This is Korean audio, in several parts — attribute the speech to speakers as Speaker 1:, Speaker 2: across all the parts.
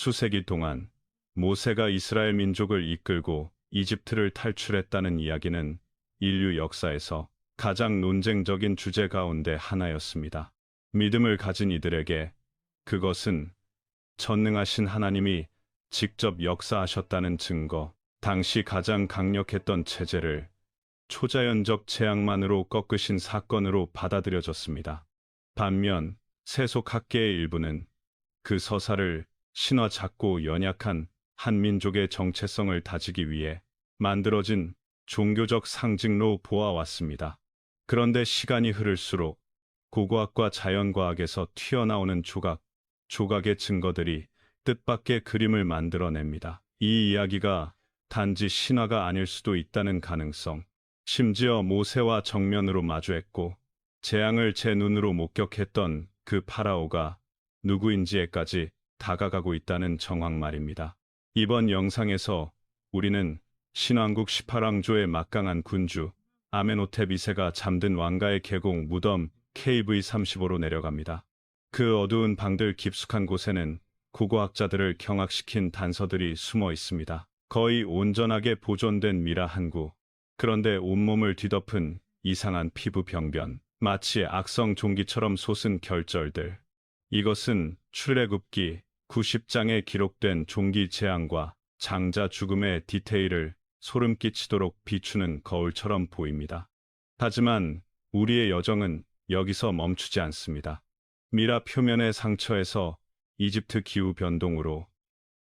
Speaker 1: 수세기 동안 모세가 이스라엘 민족을 이끌고 이집트를 탈출했다는 이야기는 인류 역사에서 가장 논쟁적인 주제 가운데 하나였습니다. 믿음을 가진 이들에게 그것은 전능하신 하나님이 직접 역사하셨다는 증거, 당시 가장 강력했던 체제를 초자연적 재앙만으로 꺾으신 사건으로 받아들여졌습니다. 반면 세속학계의 일부는 그 서사를 신화 작고 연약한 한 민족의 정체성을 다지기 위해 만들어진 종교적 상징로 보아왔습니다. 그런데 시간이 흐를수록 고고학과 자연과학에서 튀어나오는 조각의 증거들이 뜻밖의 그림을 만들어냅니다. 이 이야기가 단지 신화가 아닐 수도 있다는 가능성, 심지어 모세와 정면으로 마주했고 재앙을 제 눈으로 목격했던 그 파라오가 누구인지에까지 다가가고 있다는 정황 말입니다. 이번 영상에서 우리는 신왕국 18왕조의 막강한 군주 아멘호텝 2세가 잠든 왕가의 계곡 무덤 KV-35로 내려갑니다. 그 어두운 방들 깊숙한 곳에는 고고학자들을 경악시킨 단서들이 숨어 있습니다. 거의 온전하게 보존된 미라 한 구. 그런데 온몸을 뒤덮은 이상한 피부 병변, 마치 악성 종기처럼 솟은 결절들. 이것은 출애굽기 90장에 기록된 종기 재앙과 장자 죽음의 디테일을 소름 끼치도록 비추는 거울처럼 보입니다. 하지만 우리의 여정은 여기서 멈추지 않습니다. 미라 표면의 상처에서 이집트 기후 변동으로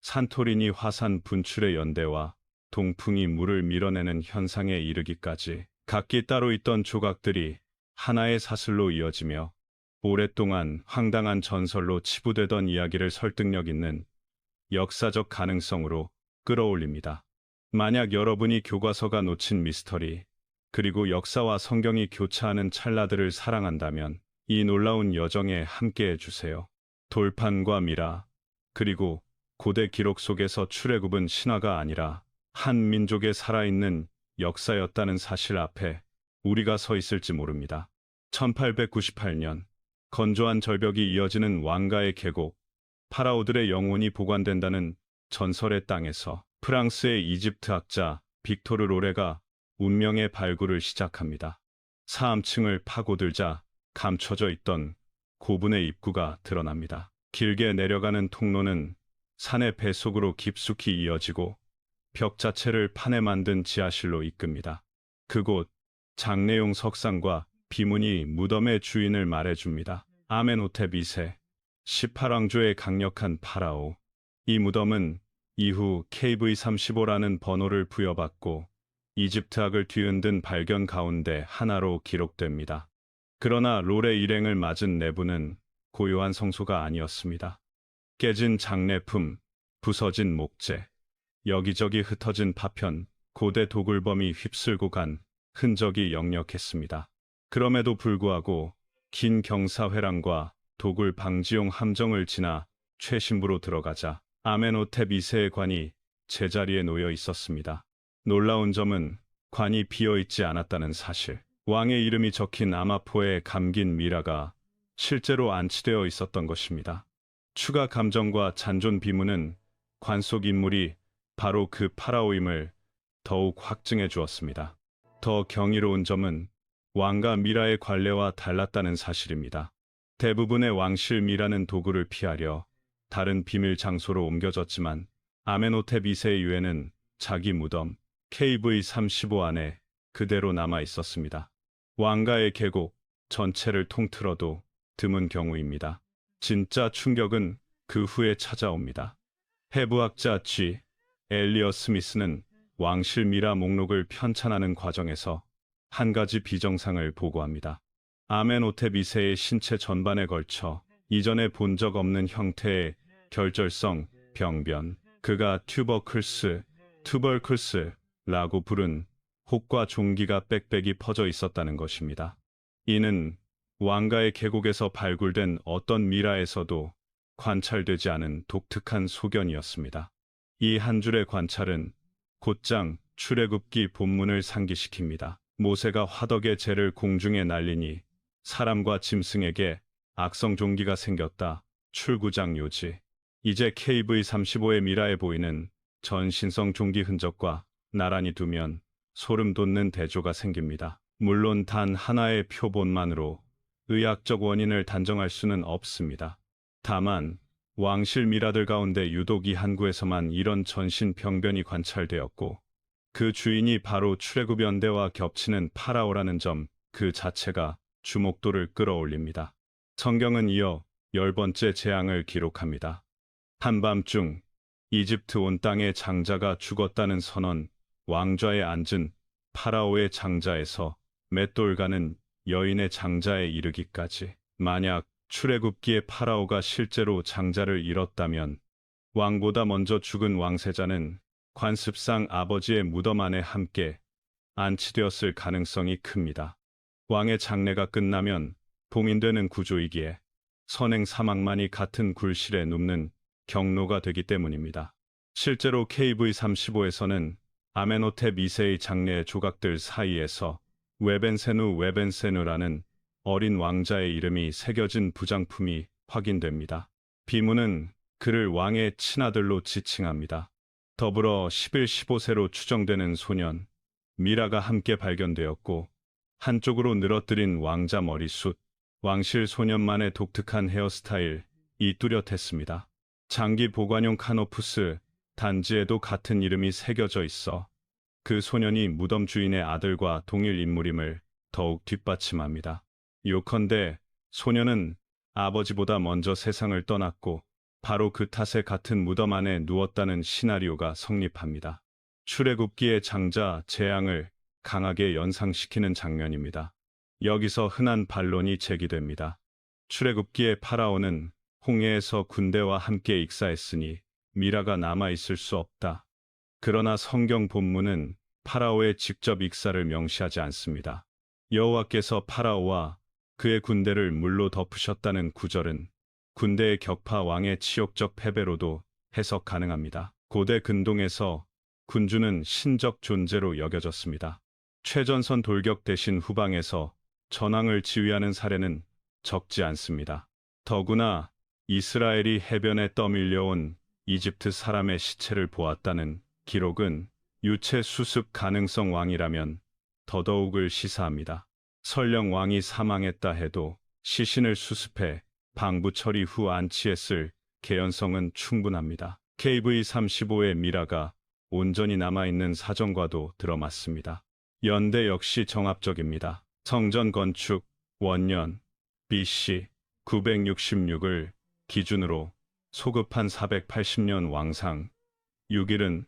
Speaker 1: 산토리니 화산 분출의 연대와 동풍이 물을 밀어내는 현상에 이르기까지 각기 따로 있던 조각들이 하나의 사슬로 이어지며 오랫동안 황당한 전설로 치부되던 이야기를 설득력 있는 역사적 가능성으로 끌어올립니다. 만약 여러분이 교과서가 놓친 미스터리, 그리고 역사와 성경이 교차하는 찰나들을 사랑한다면 이 놀라운 여정에 함께해 주세요. 돌판과 미라, 그리고 고대 기록 속에서 출애굽은 신화가 아니라 한 민족의 살아있는 역사였다는 사실 앞에 우리가 서 있을지 모릅니다. 1898년 건조한 절벽이 이어지는 왕가의 계곡, 파라오들의 영혼이 보관된다는 전설의 땅에서 프랑스의 이집트 학자 빅토르 로레가 운명의 발굴을 시작합니다. 사암층을 파고들자 감춰져 있던 고분의 입구가 드러납니다. 길게 내려가는 통로는 산의 배속으로 깊숙이 이어지고 벽 자체를 판에 만든 지하실로 이끕니다. 그곳 장례용 석상과 비문이 무덤의 주인을 말해줍니다. 아멘호텝 2세, 18왕조의 강력한 파라오. 이 무덤은 이후 KV-35라는 번호를 부여받고 이집트학을 뒤흔든 발견 가운데 하나로 기록됩니다. 그러나 롤의 일행을 맞은 내부는 고요한 성소가 아니었습니다. 깨진 장례품, 부서진 목재, 여기저기 흩어진 파편, 고대 도굴범이 휩쓸고 간 흔적이 역력했습니다. 그럼에도 불구하고 긴 경사회랑과 도굴 방지용 함정을 지나 최신부로 들어가자 아멘호텝 2세의 관이 제자리에 놓여 있었습니다. 놀라운 점은 관이 비어있지 않았다는 사실. 왕의 이름이 적힌 아마포에 감긴 미라가 실제로 안치되어 있었던 것입니다. 추가 감정과 잔존 비문은 관 속 인물이 바로 그 파라오임을 더욱 확증해 주었습니다. 더 경이로운 점은 왕가 미라의 관례와 달랐다는 사실입니다. 대부분의 왕실 미라는 도구를 피하려 다른 비밀 장소로 옮겨졌지만 아멘호텝 2세의 유해는 자기 무덤 KV-35 안에 그대로 남아 있었습니다. 왕가의 계곡 전체를 통틀어도 드문 경우입니다. 진짜 충격은 그 후에 찾아옵니다. 해부학자 G. 엘리엇 스미스는 왕실 미라 목록을 편찬하는 과정에서 한 가지 비정상을 보고합니다. 아멘호텝 2세의 신체 전반에 걸쳐 이전에 본 적 없는 형태의 결절성 병변, 그가 투버클스라고 부른 혹과 종기가 빽빽이 퍼져 있었다는 것입니다. 이는 왕가의 계곡에서 발굴된 어떤 미라에서도 관찰되지 않은 독특한 소견이었습니다. 이 한 줄의 관찰은 곧장 출애굽기 본문을 상기시킵니다. 모세가 화덕의 재를 공중에 날리니 사람과 짐승에게 악성 종기가 생겼다. 출구장 요지. 이제 KV-35의 미라에 보이는 전신성 종기 흔적과 나란히 두면 소름 돋는 대조가 생깁니다. 물론 단 하나의 표본만으로 의학적 원인을 단정할 수는 없습니다. 다만 왕실 미라들 가운데 유독 이 항구에서만 이런 전신 병변이 관찰되었고 그 주인이 바로 출애굽 연대와 겹치는 파라오라는 점 그 자체가 주목도를 끌어올립니다. 성경은 이어 10번째 재앙을 기록합니다. 한밤중 이집트 온 땅의 장자가 죽었다는 선언, 왕좌에 앉은 파라오의 장자에서 맷돌가는 여인의 장자에 이르기까지. 만약 출애굽기의 파라오가 실제로 장자를 잃었다면 왕보다 먼저 죽은 왕세자는 관습상 아버지의 무덤 안에 함께 안치되었을 가능성이 큽니다. 왕의 장례가 끝나면 봉인되는 구조이기에 선행 사망만이 같은 굴실에 눕는 경로가 되기 때문입니다. 실제로 KV-35에서는 아멘호텝 2세의 장례 조각들 사이에서 웨벤세누라는 어린 왕자의 이름이 새겨진 부장품이 확인됩니다. 비문은 그를 왕의 친아들로 지칭합니다. 더불어 11, 15세로 추정되는 소년 미라가 함께 발견되었고 한쪽으로 늘어뜨린 왕자 머리숱, 왕실 소년만의 독특한 헤어스타일이 뚜렷했습니다. 장기 보관용 카노푸스 단지에도 같은 이름이 새겨져 있어 그 소년이 무덤 주인의 아들과 동일 인물임을 더욱 뒷받침합니다. 요컨대 소년은 아버지보다 먼저 세상을 떠났고 바로 그 탓에 같은 무덤 안에 누웠다는 시나리오가 성립합니다. 출애굽기의 장자 재앙을 강하게 연상시키는 장면입니다. 여기서 흔한 반론이 제기됩니다. 출애굽기의 파라오는 홍해에서 군대와 함께 익사했으니 미라가 남아있을 수 없다. 그러나 성경 본문은 파라오의 직접 익사를 명시하지 않습니다. 여호와께서 파라오와 그의 군대를 물로 덮으셨다는 구절은 군대의 격파 왕의 치욕적 패배로도 해석 가능합니다. 고대 근동에서 군주는 신적 존재로 여겨졌습니다. 최전선 돌격 대신 후방에서 전황을 지휘하는 사례는 적지 않습니다. 더구나 이스라엘이 해변에 떠밀려온 이집트 사람의 시체를 보았다는 기록은 유체 수습 가능성 왕이라면 더더욱을 시사합니다. 설령 왕이 사망했다 해도 시신을 수습해 방부 처리 후 안치했을 개연성은 충분합니다. KV-35의 미라가 온전히 남아있는 사정과도 들어맞습니다. 연대 역시 정합적입니다. 성전 건축 원년 BC 966을 기준으로 소급한 480년 왕상 6일은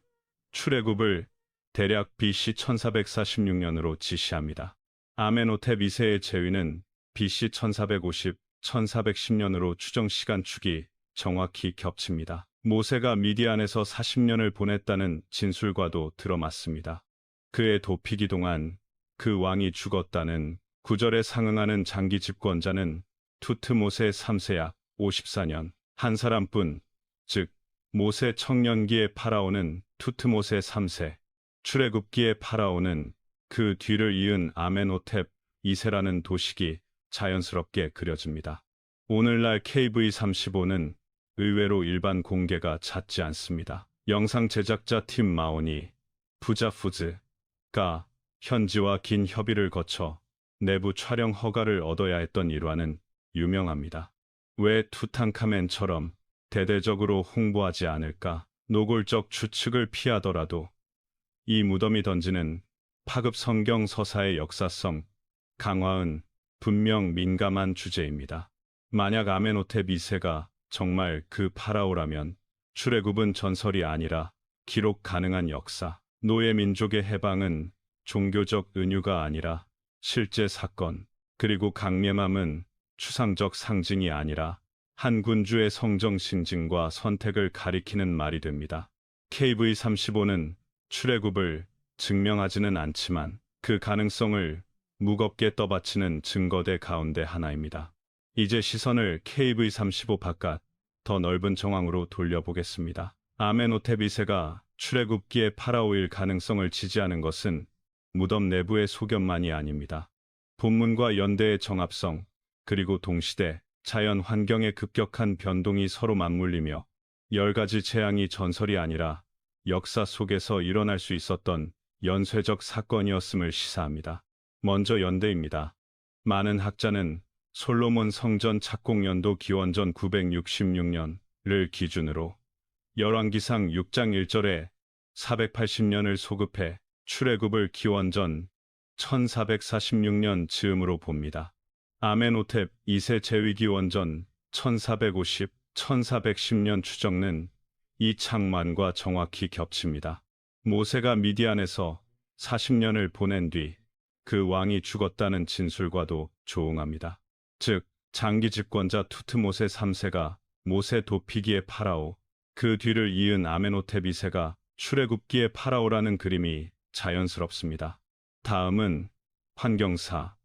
Speaker 1: 출애굽을 대략 BC 1446년으로 지시합니다. 아멘호텝 2세의 재위는 BC 1450, 1410년으로 추정 시간축이 정확히 겹칩니다. 모세가 미디안에서 40년을 보냈다는 진술과도 들어맞습니다. 그의 도피기 동안 그 왕이 죽었다는 구절에 상응하는 장기 집권자는 투트모세 3세 약 54년 한 사람뿐, 즉 모세 청년기의 파라오는 투트모세 3세, 출애굽기의 파라오는 그 뒤를 이은 아멘호텝 2세라는 도식이 자연스럽게 그려집니다. 오늘날 KV-35는 의외로 일반 공개가 잦지 않습니다. 영상 제작자 팀 마오니 부자푸즈가 현지와 긴 협의를 거쳐 내부 촬영 허가를 얻어야 했던 일화는 유명합니다. 왜 투탕카멘처럼 대대적으로 홍보하지 않을까? 노골적 추측을 피하더라도 이 무덤이 던지는 파급 성경 서사의 역사성 강화은 분명 민감한 주제입니다. 만약 아멘호텝 2세가 정말 그 파라오라면 출애굽은 전설이 아니라 기록 가능한 역사, 노예 민족의 해방은 종교적 은유가 아니라 실제 사건, 그리고 강림함은 추상적 상징이 아니라 한 군주의 성정 신진과 선택을 가리키는 말이 됩니다. KV-35는 출애굽을 증명하지는 않지만 그 가능성을 무겁게 떠받치는 증거대 가운데 하나입니다. 이제 시선을 KV-35 바깥 더 넓은 정황으로 돌려보겠습니다. 아멘호텝 2세가 출애굽기의 파라오일 가능성을 지지하는 것은 무덤 내부의 소견만이 아닙니다. 본문과 연대의 정합성, 그리고 동시대 자연 환경의 급격한 변동이 서로 맞물리며 10가지 재앙이 전설이 아니라 역사 속에서 일어날 수 있었던 연쇄적 사건이었음을 시사합니다. 먼저 연대입니다. 많은 학자는 솔로몬 성전 착공 연도 기원전 966년을 기준으로 열왕기상 6장 1절에 480년을 소급해 출애굽을 기원전 1446년 즈음으로 봅니다. 아멘호텝 2세 제위기원전 1450, 1410년 추정는 이 창만과 정확히 겹칩니다. 모세가 미디안에서 40년을 보낸 뒤 그 왕이 죽었다는 진술과도 조응합니다. 즉, 장기 집권자 투트모세 3세가 모세 도피기의 파라오, 그 뒤를 이은 아멘호텝 2세가 출애굽기의 파라오라는 그림이 자연스럽습니다. 다음은 환경사,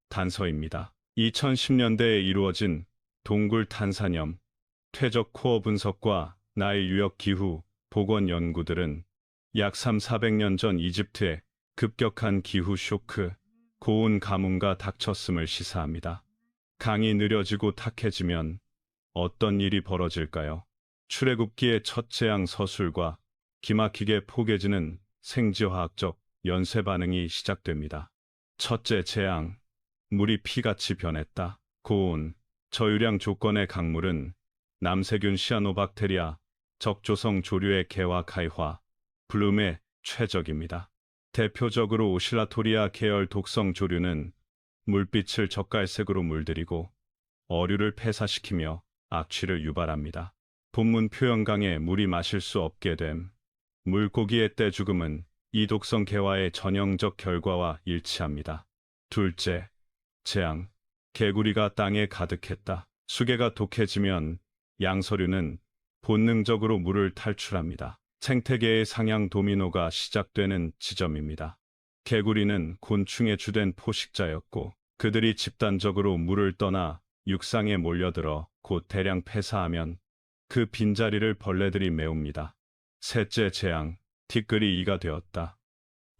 Speaker 1: 단서입니다. 2010년대에 이루어진 동굴 탄사염, 퇴적 코어 분석과 나일 유역 기후 복원 연구들은 약 3,400년 전 이집트의 급격한 기후 쇼크, 고온 가뭄과 닥쳤음을 시사합니다. 강이 느려지고 탁해지면 어떤 일이 벌어질까요? 출애굽기의 첫 재앙 서술과 기막히게 포개지는 생지화학적 연쇄 반응이 시작됩니다. 첫째 재앙, 물이 피같이 변했다. 고온, 저유량 조건의 강물은 남세균 시아노박테리아, 적조성 조류의 개화 가이화, 블룸의 최적입니다. 대표적으로 오실라토리아 계열 독성 조류는 물빛을 젓갈색으로 물들이고 어류를 폐사시키며 악취를 유발합니다. 본문 표현강에 물이 마실 수 없게 됨. 물고기의 떼죽음은 이 독성 개화의 전형적 결과와 일치합니다. 둘째, 재앙. 개구리가 땅에 가득했다. 수개가 독해지면 양서류는 본능적으로 물을 탈출합니다. 생태계의 상향 도미노가 시작되는 지점입니다. 개구리는 곤충의 주된 포식자였고 그들이 집단적으로 물을 떠나 육상에 몰려들어 곧 대량 폐사하면 그 빈자리를 벌레들이 메웁니다. 셋째 재앙, 티끌이 이가 되었다.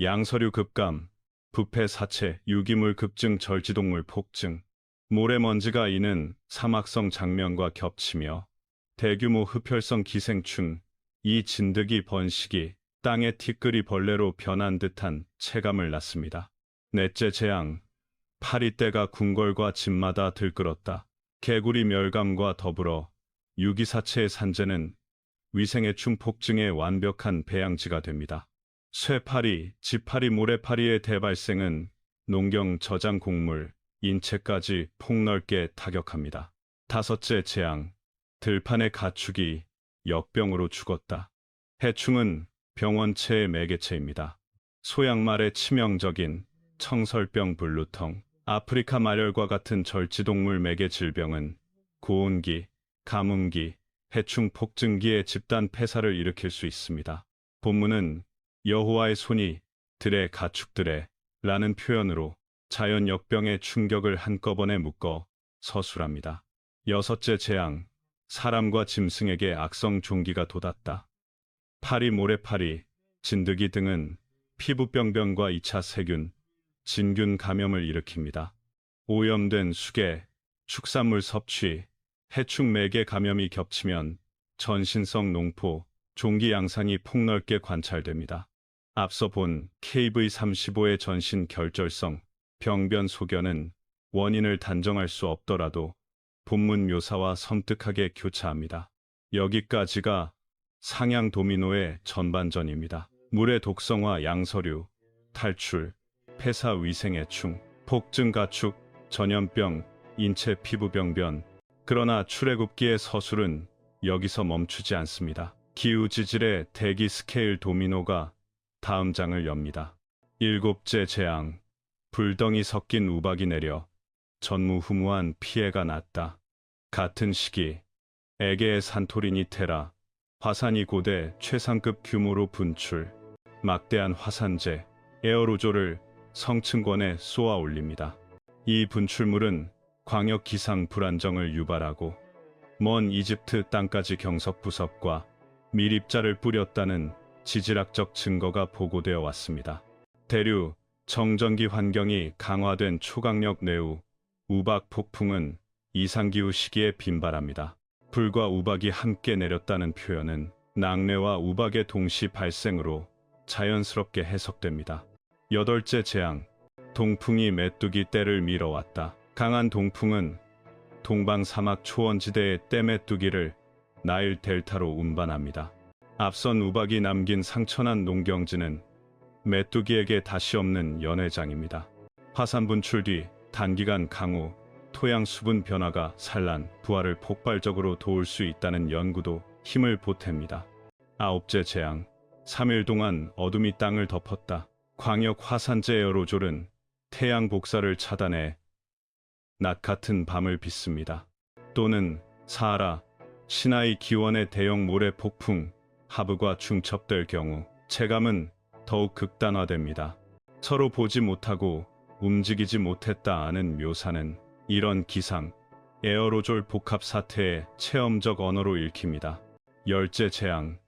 Speaker 1: 양서류 급감, 부패 사체, 유기물 급증, 절지동물 폭증, 모래먼지가 이는 사막성 장면과 겹치며 대규모 흡혈성 기생충, 이 진드기 번식이 땅의 티끌이 벌레로 변한 듯한 체감을 낳습니다. 넷째 재앙, 파리떼가 궁궐과 집마다 들끓었다. 개구리 멸감과 더불어 유기사체의 산재는 위생의 충폭증의 완벽한 배양지가 됩니다. 쇠파리, 지파리, 모래파리의 대발생은 농경 저장 곡물, 인체까지 폭넓게 타격합니다. 다섯째 재앙, 들판의 가축이 역병으로 죽었다. 해충은 병원체의 매개체입니다. 소양말의 치명적인 청설병 블루텅, 아프리카 마렬과 같은 절지동물 매개 질병은 고온기, 가뭄기, 해충 폭증기의 집단 폐사를 일으킬 수 있습니다. 본문은 여호와의 손이 들의 가축들에 라는 표현으로 자연 역병의 충격을 한꺼번에 묶어 서술합니다. 여섯째 재앙, 사람과 짐승에게 악성 종기가 돋았다. 파리, 모래파리, 진드기 등은 피부병변과 2차 세균, 진균 감염을 일으킵니다. 오염된 수개, 축산물 섭취, 해충 매개 감염이 겹치면 전신성 농포, 종기 양상이 폭넓게 관찰됩니다. 앞서 본 KV35의 전신 결절성, 병변 소견은 원인을 단정할 수 없더라도 본문 묘사와 섬뜩하게 교차합니다. 여기까지가 상향 도미노의 전반전입니다. 물의 독성화, 양서류, 탈출, 폐사, 위생해충, 폭증, 가축, 전염병, 인체 피부병변. 그러나 출애굽기의 서술은 여기서 멈추지 않습니다. 기후지질의 대기 스케일 도미노가 다음 장을 엽니다. 일곱째 재앙, 불덩이 섞인 우박이 내려 전무후무한 피해가 났다. 같은 시기 에게의 산토리니 테라, 화산이 고대 최상급 규모로 분출, 막대한 화산재, 에어로졸을 성층권에 쏘아 올립니다. 이 분출물은 광역 기상 불안정을 유발하고 먼 이집트 땅까지 경석부석과 밀입자를 뿌렸다는 지질학적 증거가 보고되어 왔습니다. 대류, 정전기 환경이 강화된 초강력 내후, 우박 폭풍은 이상기후 시기에 빈발합니다. 불과 우박이 함께 내렸다는 표현은 낙뢰와 우박의 동시 발생으로 자연스럽게 해석됩니다. 여덟째 재앙, 동풍이 메뚜기 떼를 밀어왔다. 강한 동풍은 동방 사막 초원지대의 떼 메뚜기를 나일 델타로 운반합니다. 앞선 우박이 남긴 상처난 농경지는 메뚜기에게 다시 없는 연회장입니다. 화산 분출 뒤 단기간 강우, 토양 수분 변화가 산란, 부활을 폭발적으로 도울 수 있다는 연구도 힘을 보탭니다. 아홉째 재앙, 3일 동안 어둠이 땅을 덮었다. 광역 화산재 에어로졸은 태양 복사를 차단해 낮 같은 밤을 빚습니다. 또는 사하라, 시나이 기원의 대형 모래 폭풍, 하브과 중첩될 경우 체감은 더욱 극단화됩니다. 서로 보지 못하고 움직이지 못했다는 묘사는 이런 기상, 에어로졸 복합 사태의 체험적 언어로 읽힙니다. 열째 재앙,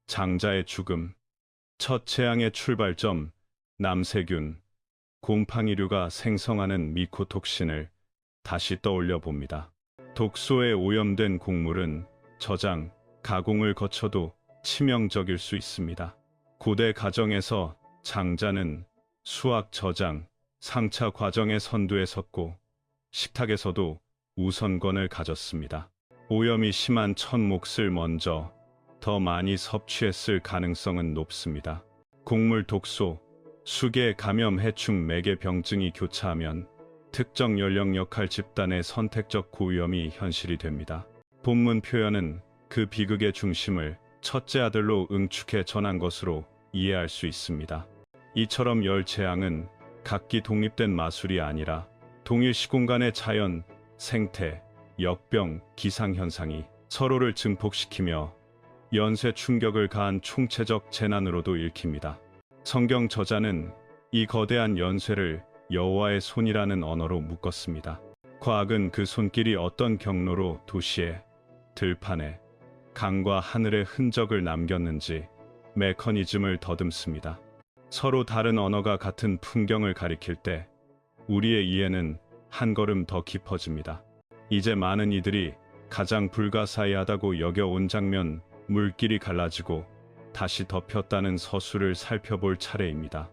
Speaker 1: 장자의 죽음. 첫 재앙의 출발점, 남세균, 곰팡이류가 생성하는 미코톡신을 다시 떠올려 봅니다. 독소에 오염된 곡물은 저장, 가공을 거쳐도 치명적일 수 있습니다. 고대 가정에서 장자는 수확 저장, 상차 과정의 선두에 섰고 식탁에서도 우선권을 가졌습니다. 오염이 심한 첫 몫을 먼저 더 많이 섭취했을 가능성은 높습니다. 곡물 독소, 수계 감염 해충 매개 병증이 교차하면 특정 연령 역할 집단의 선택적 고위험이 현실이 됩니다. 본문 표현은 그 비극의 중심을 첫째 아들로 응축해 전한 것으로 이해할 수 있습니다. 이처럼 열 재앙은 각기 독립된 마술이 아니라 동일 시공간의 자연, 생태, 역병, 기상현상이 서로를 증폭시키며 연쇄 충격을 가한 총체적 재난으로도 읽힙니다. 성경 저자는 이 거대한 연쇄를 여호와의 손이라는 언어로 묶었습니다. 과학은 그 손길이 어떤 경로로 도시에, 들판에, 강과 하늘의 흔적을 남겼는지 메커니즘을 더듬습니다. 서로 다른 언어가 같은 풍경을 가리킬 때 우리의 이해는 한 걸음 더 깊어집니다. 이제 많은 이들이 가장 불가사의하다고 여겨온 장면, 물길이 갈라지고 다시 덮였다는 서술을 살펴볼 차례입니다.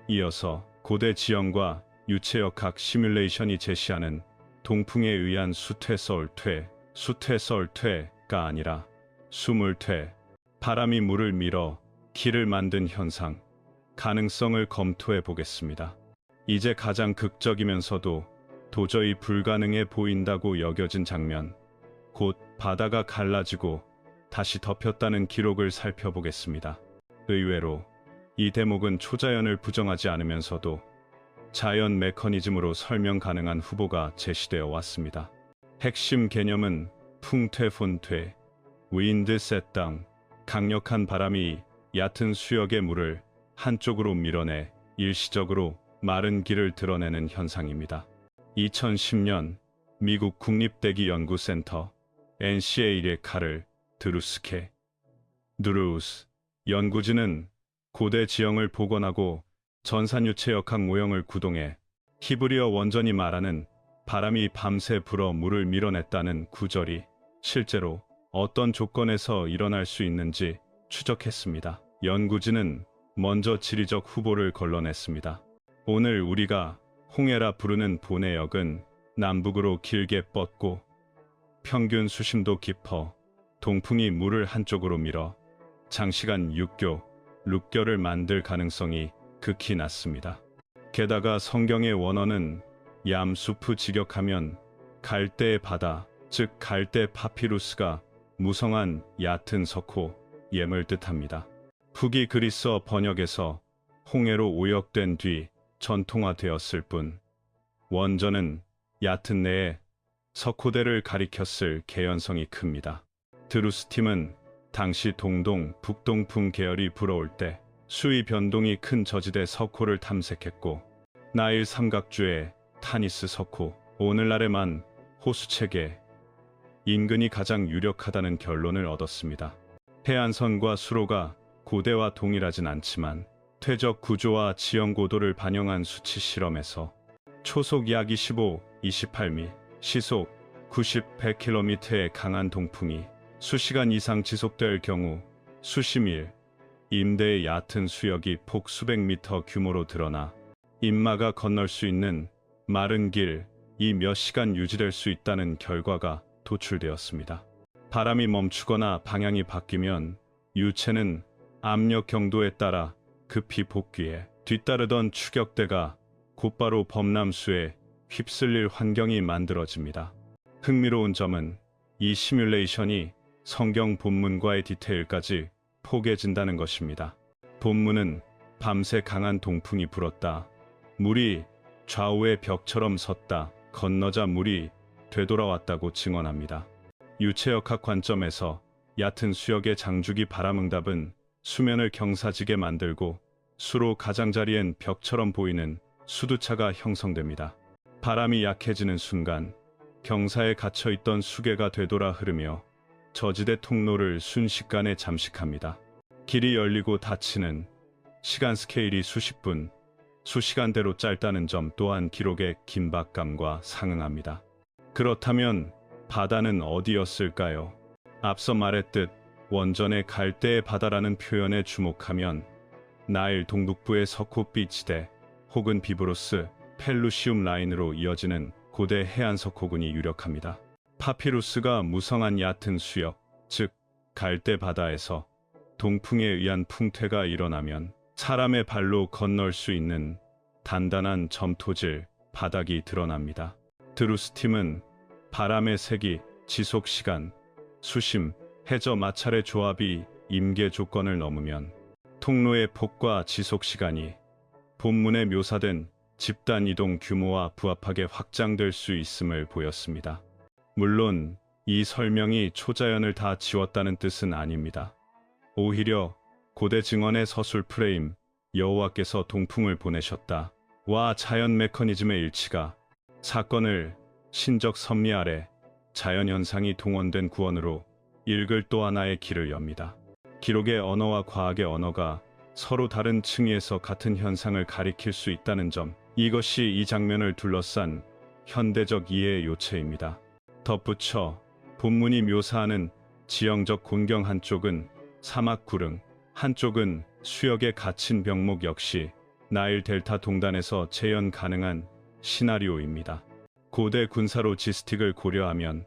Speaker 1: 이어서 고대 지형과 유체역학 시뮬레이션이 제시하는 동풍에 의한 수퇴설퇴가 아니라 수물퇴, 바람이 물을 밀어 길을 만든 현상, 가능성을 검토해 보겠습니다. 이제 가장 극적이면서도 도저히 불가능해 보인다고 여겨진 장면, 곧 바다가 갈라지고 다시 덮였다는 기록을 살펴보겠습니다. 의외로 이 대목은 초자연을 부정하지 않으면서도 자연 메커니즘으로 설명 가능한 후보가 제시되어 왔습니다. 핵심 개념은 풍퇴-폰퇴, 윈드-셋다운, 강력한 바람이 얕은 수역의 물을 한쪽으로 밀어내 일시적으로 마른 길을 드러내는 현상입니다. 2010년 미국 국립대기연구센터 NCA의 카를 드루스케 누루스 연구진은 고대 지형을 복원하고 전산유체역학 모형을 구동해 히브리어 원전이 말하는 바람이 밤새 불어 물을 밀어냈다는 구절이 실제로 어떤 조건에서 일어날 수 있는지 추적했습니다. 연구진은 먼저 지리적 후보를 걸러냈습니다. 오늘 우리가 홍해라 부르는 보내역은 남북으로 길게 뻗고 평균 수심도 깊어 동풍이 물을 한쪽으로 밀어 장시간 룩교를 만들 가능성이 극히 낮습니다. 게다가 성경의 원어는 얌수프 직역하면 갈대의 바다, 즉 갈대 파피루스가 무성한 얕은 석호, 옘을 뜻합니다. 후기 그리스어 번역에서 홍해로 오역된 뒤 전통화되었을 뿐 원전은 얕은 내에 석호대를 가리켰을 개연성이 큽니다. 드루스팀은 당시 동동, 북동풍 계열이 불어올 때 수위 변동이 큰 저지대 석호를 탐색했고 나일 삼각주의 타니스 석호, 오늘날에만 호수체계 인근이 가장 유력하다는 결론을 얻었습니다. 해안선과 수로가 고대와 동일하진 않지만 퇴적 구조와 지형 고도를 반영한 수치 실험에서 초속 약 25, 28미, 시속 90, 100km의 강한 동풍이 수시간 이상 지속될 경우 수십일, 임대의 얕은 수역이 폭 수백 미터 규모로 드러나 인마가 건널 수 있는 마른 길이 몇 시간 유지될 수 있다는 결과가 도출되었습니다. 바람이 멈추거나 방향이 바뀌면 유체는 압력 경도에 따라 급히 복귀해 뒤따르던 추격대가 곧바로 범람수에 휩쓸릴 환경이 만들어집니다. 흥미로운 점은 이 시뮬레이션이 성경 본문과의 디테일까지 포개진다는 것입니다. 본문은 밤새 강한 동풍이 불었다. 물이 좌우의 벽처럼 섰다. 건너자 물이 되돌아왔다고 증언합니다. 유체역학 관점에서 얕은 수역의 장주기 바람응답은 수면을 경사지게 만들고 수로 가장자리엔 벽처럼 보이는 수두차가 형성됩니다. 바람이 약해지는 순간 경사에 갇혀있던 수계가 되돌아 흐르며 저지대 통로를 순식간에 잠식합니다. 길이 열리고 닫히는 시간 스케일이 수십 분, 수시간대로 짧다는 점 또한 기록의 긴박감과 상응합니다. 그렇다면 바다는 어디였을까요? 앞서 말했듯 원전의 갈대의 바다라는 표현에 주목하면 나일 동북부의 서코빛 지대 혹은 비브로스, 펠루시움 라인으로 이어지는 고대 해안 석호군이 유력합니다. 파피루스가 무성한 얕은 수역, 즉 갈대 바다에서 동풍에 의한 풍퇴가 일어나면 사람의 발로 건널 수 있는 단단한 점토질 바닥이 드러납니다. 드루스팀은 바람의 세기, 지속시간, 수심, 해저 마찰의 조합이 임계 조건을 넘으면 통로의 폭과 지속시간이 본문에 묘사된 집단 이동 규모와 부합하게 확장될 수 있음을 보였습니다. 물론 이 설명이 초자연을 다 지웠다는 뜻은 아닙니다. 오히려 고대 증언의 서술 프레임, 여호와께서 동풍을 보내셨다 와 자연 메커니즘의 일치가 사건을 신적 섭리 아래 자연현상이 동원된 구원으로 읽을 또 하나의 길을 엽니다. 기록의 언어와 과학의 언어가 서로 다른 층위에서 같은 현상을 가리킬 수 있다는 점, 이것이 이 장면을 둘러싼 현대적 이해의 요체입니다. 덧붙여 본문이 묘사하는 지형적 곤경, 한쪽은 사막 구릉, 한쪽은 수역에 갇힌 병목 역시 나일 델타 동단에서 재현 가능한 시나리오입니다. 고대 군사 로지스틱을 고려하면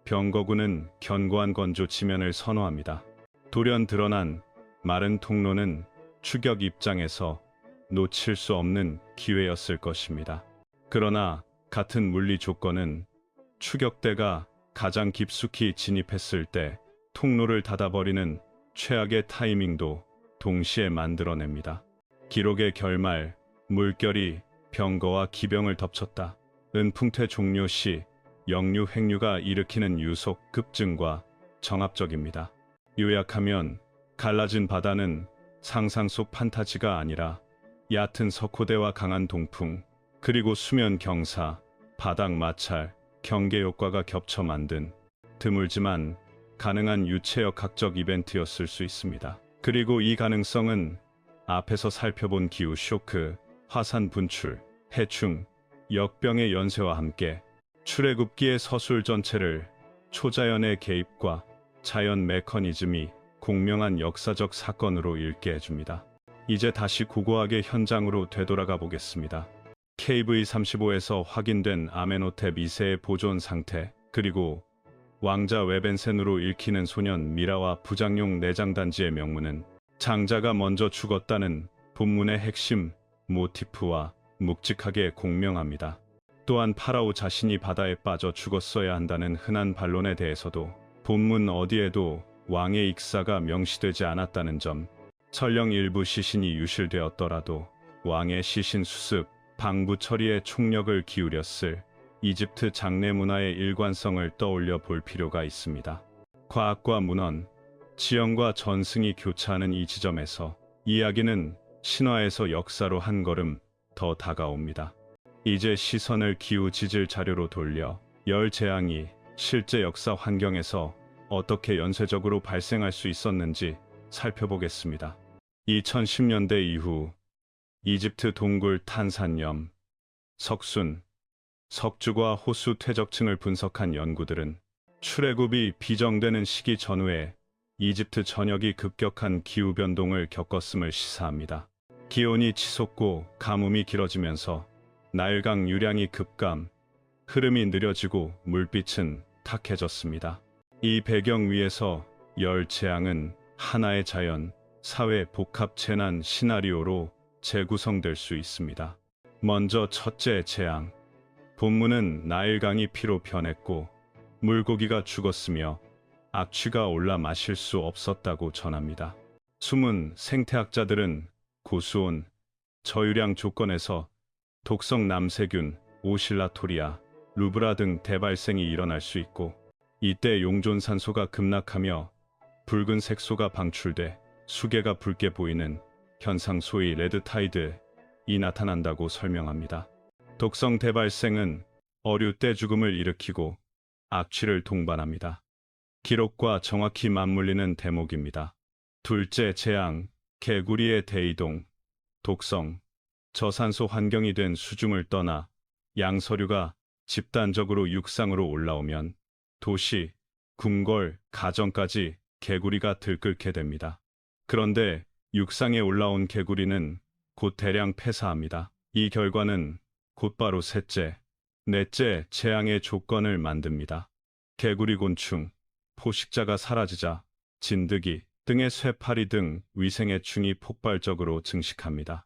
Speaker 1: 병거군은 견고한 건조 지면을 선호합니다. 돌연 드러난 마른 통로는 추격 입장에서 놓칠 수 없는 기회였을 것입니다. 그러나 같은 물리 조건은 추격대가 가장 깊숙이 진입했을 때 통로를 닫아버리는 최악의 타이밍도 동시에 만들어냅니다. 기록의 결말, 물결이 병거와 기병을 덮쳤다. 은풍퇴 종료 시 역류 횡류가 일으키는 유속 급증과 정합적입니다. 요약하면 갈라진 바다는 상상 속 판타지가 아니라 얕은 석호대와 강한 동풍, 그리고 수면 경사, 바닥 마찰, 경계 효과가 겹쳐 만든 드물지만 가능한 유체역학적 이벤트였을 수 있습니다. 그리고 이 가능성은 앞에서 살펴본 기후 쇼크, 화산 분출, 해충, 역병의 연쇄와 함께 출애굽기의 서술 전체를 초자연의 개입과 자연 메커니즘이 공명한 역사적 사건으로 읽게 해줍니다. 이제 다시 고고하게 현장으로 되돌아가 보겠습니다. KV-35에서 확인된 아멘호텝 2세의 보존 상태, 그리고 왕자 웨벤센으로 읽히는 소년 미라와 부장용 내장단지의 명문은 장자가 먼저 죽었다는 본문의 핵심 모티프와 묵직하게 공명합니다. 또한 파라오 자신이 바다에 빠져 죽었어야 한다는 흔한 반론에 대해서도 본문 어디에도 왕의 익사가 명시되지 않았다는 점, 설령 일부 시신이 유실되었더라도 왕의 시신 수습, 방부 처리에 총력을 기울였을 이집트 장례 문화의 일관성을 떠올려 볼 필요가 있습니다. 과학과 문헌, 지형과 전승이 교차하는 이 지점에서 이야기는 신화에서 역사로 한 걸음 더 다가옵니다. 이제 시선을 기우지질 자료로 돌려 열 재앙이 실제 역사 환경에서 어떻게 연쇄적으로 발생할 수 있었는지 살펴보겠습니다. 2010년대 이후 이집트 동굴 탄산염, 석순, 석주과 호수 퇴적층을 분석한 연구들은 출애굽이 비정되는 시기 전후에 이집트 전역이 급격한 기후변동을 겪었음을 시사합니다. 기온이 치솟고 가뭄이 길어지면서 나일강 유량이 급감, 흐름이 느려지고 물빛은 탁해졌습니다. 이 배경 위에서 열 재앙은 하나의 자연, 사회 복합 재난 시나리오로 재구성될 수 있습니다. 먼저 첫째 재앙. 본문은 나일강이 피로 변했고 물고기가 죽었으며 악취가 올라 마실 수 없었다고 전합니다. 숨은 생태학자들은 고수온, 저유량 조건에서 독성 남세균, 오실라토리아, 루브라 등 대발생이 일어날 수 있고, 이때 용존산소가 급락하며 붉은 색소가 방출돼 수계가 붉게 보이는 현상, 소위 레드타이드이 나타난다고 설명합니다. 독성 대발생은 어류 떼죽음을 일으키고 악취를 동반합니다. 기록과 정확히 맞물리는 대목입니다. 둘째 재앙, 개구리의 대이동. 독성, 저산소 환경이 된 수중을 떠나 양서류가 집단적으로 육상으로 올라오면 도시, 궁궐, 가정까지 개구리가 들끓게 됩니다. 그런데 육상에 올라온 개구리는 곧 대량 폐사합니다. 이 결과는 곧바로 셋째, 넷째 재앙의 조건을 만듭니다. 개구리, 곤충, 포식자가 사라지자 진드기 등의 쇠파리 등 위생해충이 폭발적으로 증식합니다.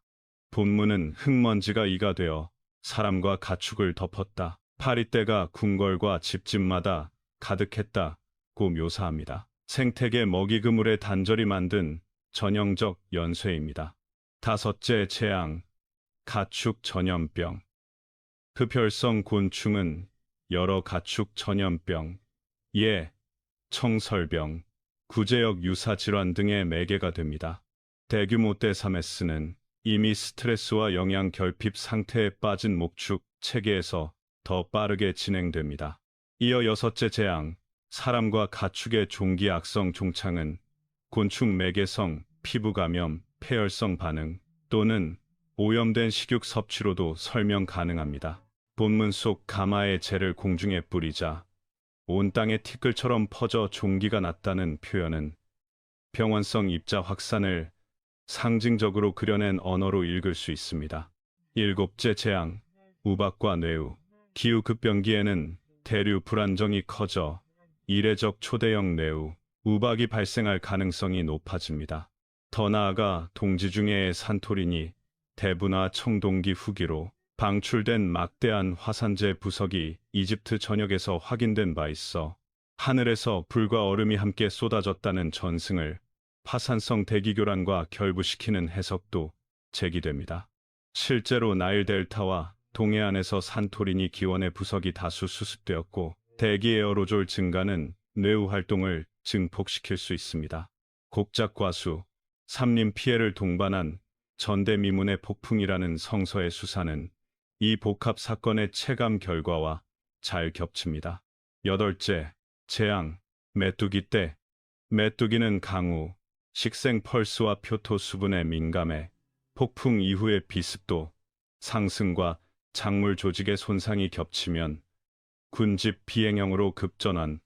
Speaker 1: 본문은 흙먼지가 이가 되어 사람과 가축을 덮었다. 파리떼가 궁궐과 집집마다 가득했다고 묘사합니다. 생태계 먹이 그물에 단절이 만든 전형적 연쇄입니다. 다섯째 재앙, 가축 전염병. 흡혈성 곤충은 여러 가축 전염병, 예, 청설병, 구제역 유사 질환 등의 매개가 됩니다. 대규모 떼사메스는 이미 스트레스와 영양 결핍 상태에 빠진 목축 체계에서 더 빠르게 진행됩니다. 이어 여섯째 재앙, 사람과 가축의 종기 악성 종창은 곤충 매개성, 피부 감염, 폐열성 반응 또는 오염된 식육 섭취로도 설명 가능합니다. 본문 속 가마의 재를 공중에 뿌리자 온 땅에 티끌처럼 퍼져 종기가 났다는 표현은 병원성 입자 확산을 상징적으로 그려낸 언어로 읽을 수 있습니다. 일곱째 재앙, 우박과 뇌우. 기후 급변기에는 대류 불안정이 커져 이례적 초대형 뇌우, 우박이 발생할 가능성이 높아집니다. 더 나아가 동지중해의 산토리니, 대분화 청동기 후기로 방출된 막대한 화산재 부석이 이집트 전역에서 확인된 바 있어 하늘에서 불과 얼음이 함께 쏟아졌다는 전승을 파산성 대기교란과 결부시키는 해석도 제기됩니다. 실제로 나일 델타와 동해안에서 산토리니 기원의 부석이 다수 수습되었고 대기 에어로졸 증가는 뇌우 활동을 증폭시킬 수 있습니다. 곡작과수, 삼림 피해를 동반한 전대미문의 폭풍이라는 성서의 수사는 이 복합 사건의 체감 결과와 잘 겹칩니다. 여덟째, 재앙, 메뚜기 떼. 메뚜기는 강우, 식생 펄스와 표토 수분에 민감해 폭풍 이후의 비습도 상승과 작물 조직의 손상이 겹치면 군집 비행형으로 급전환,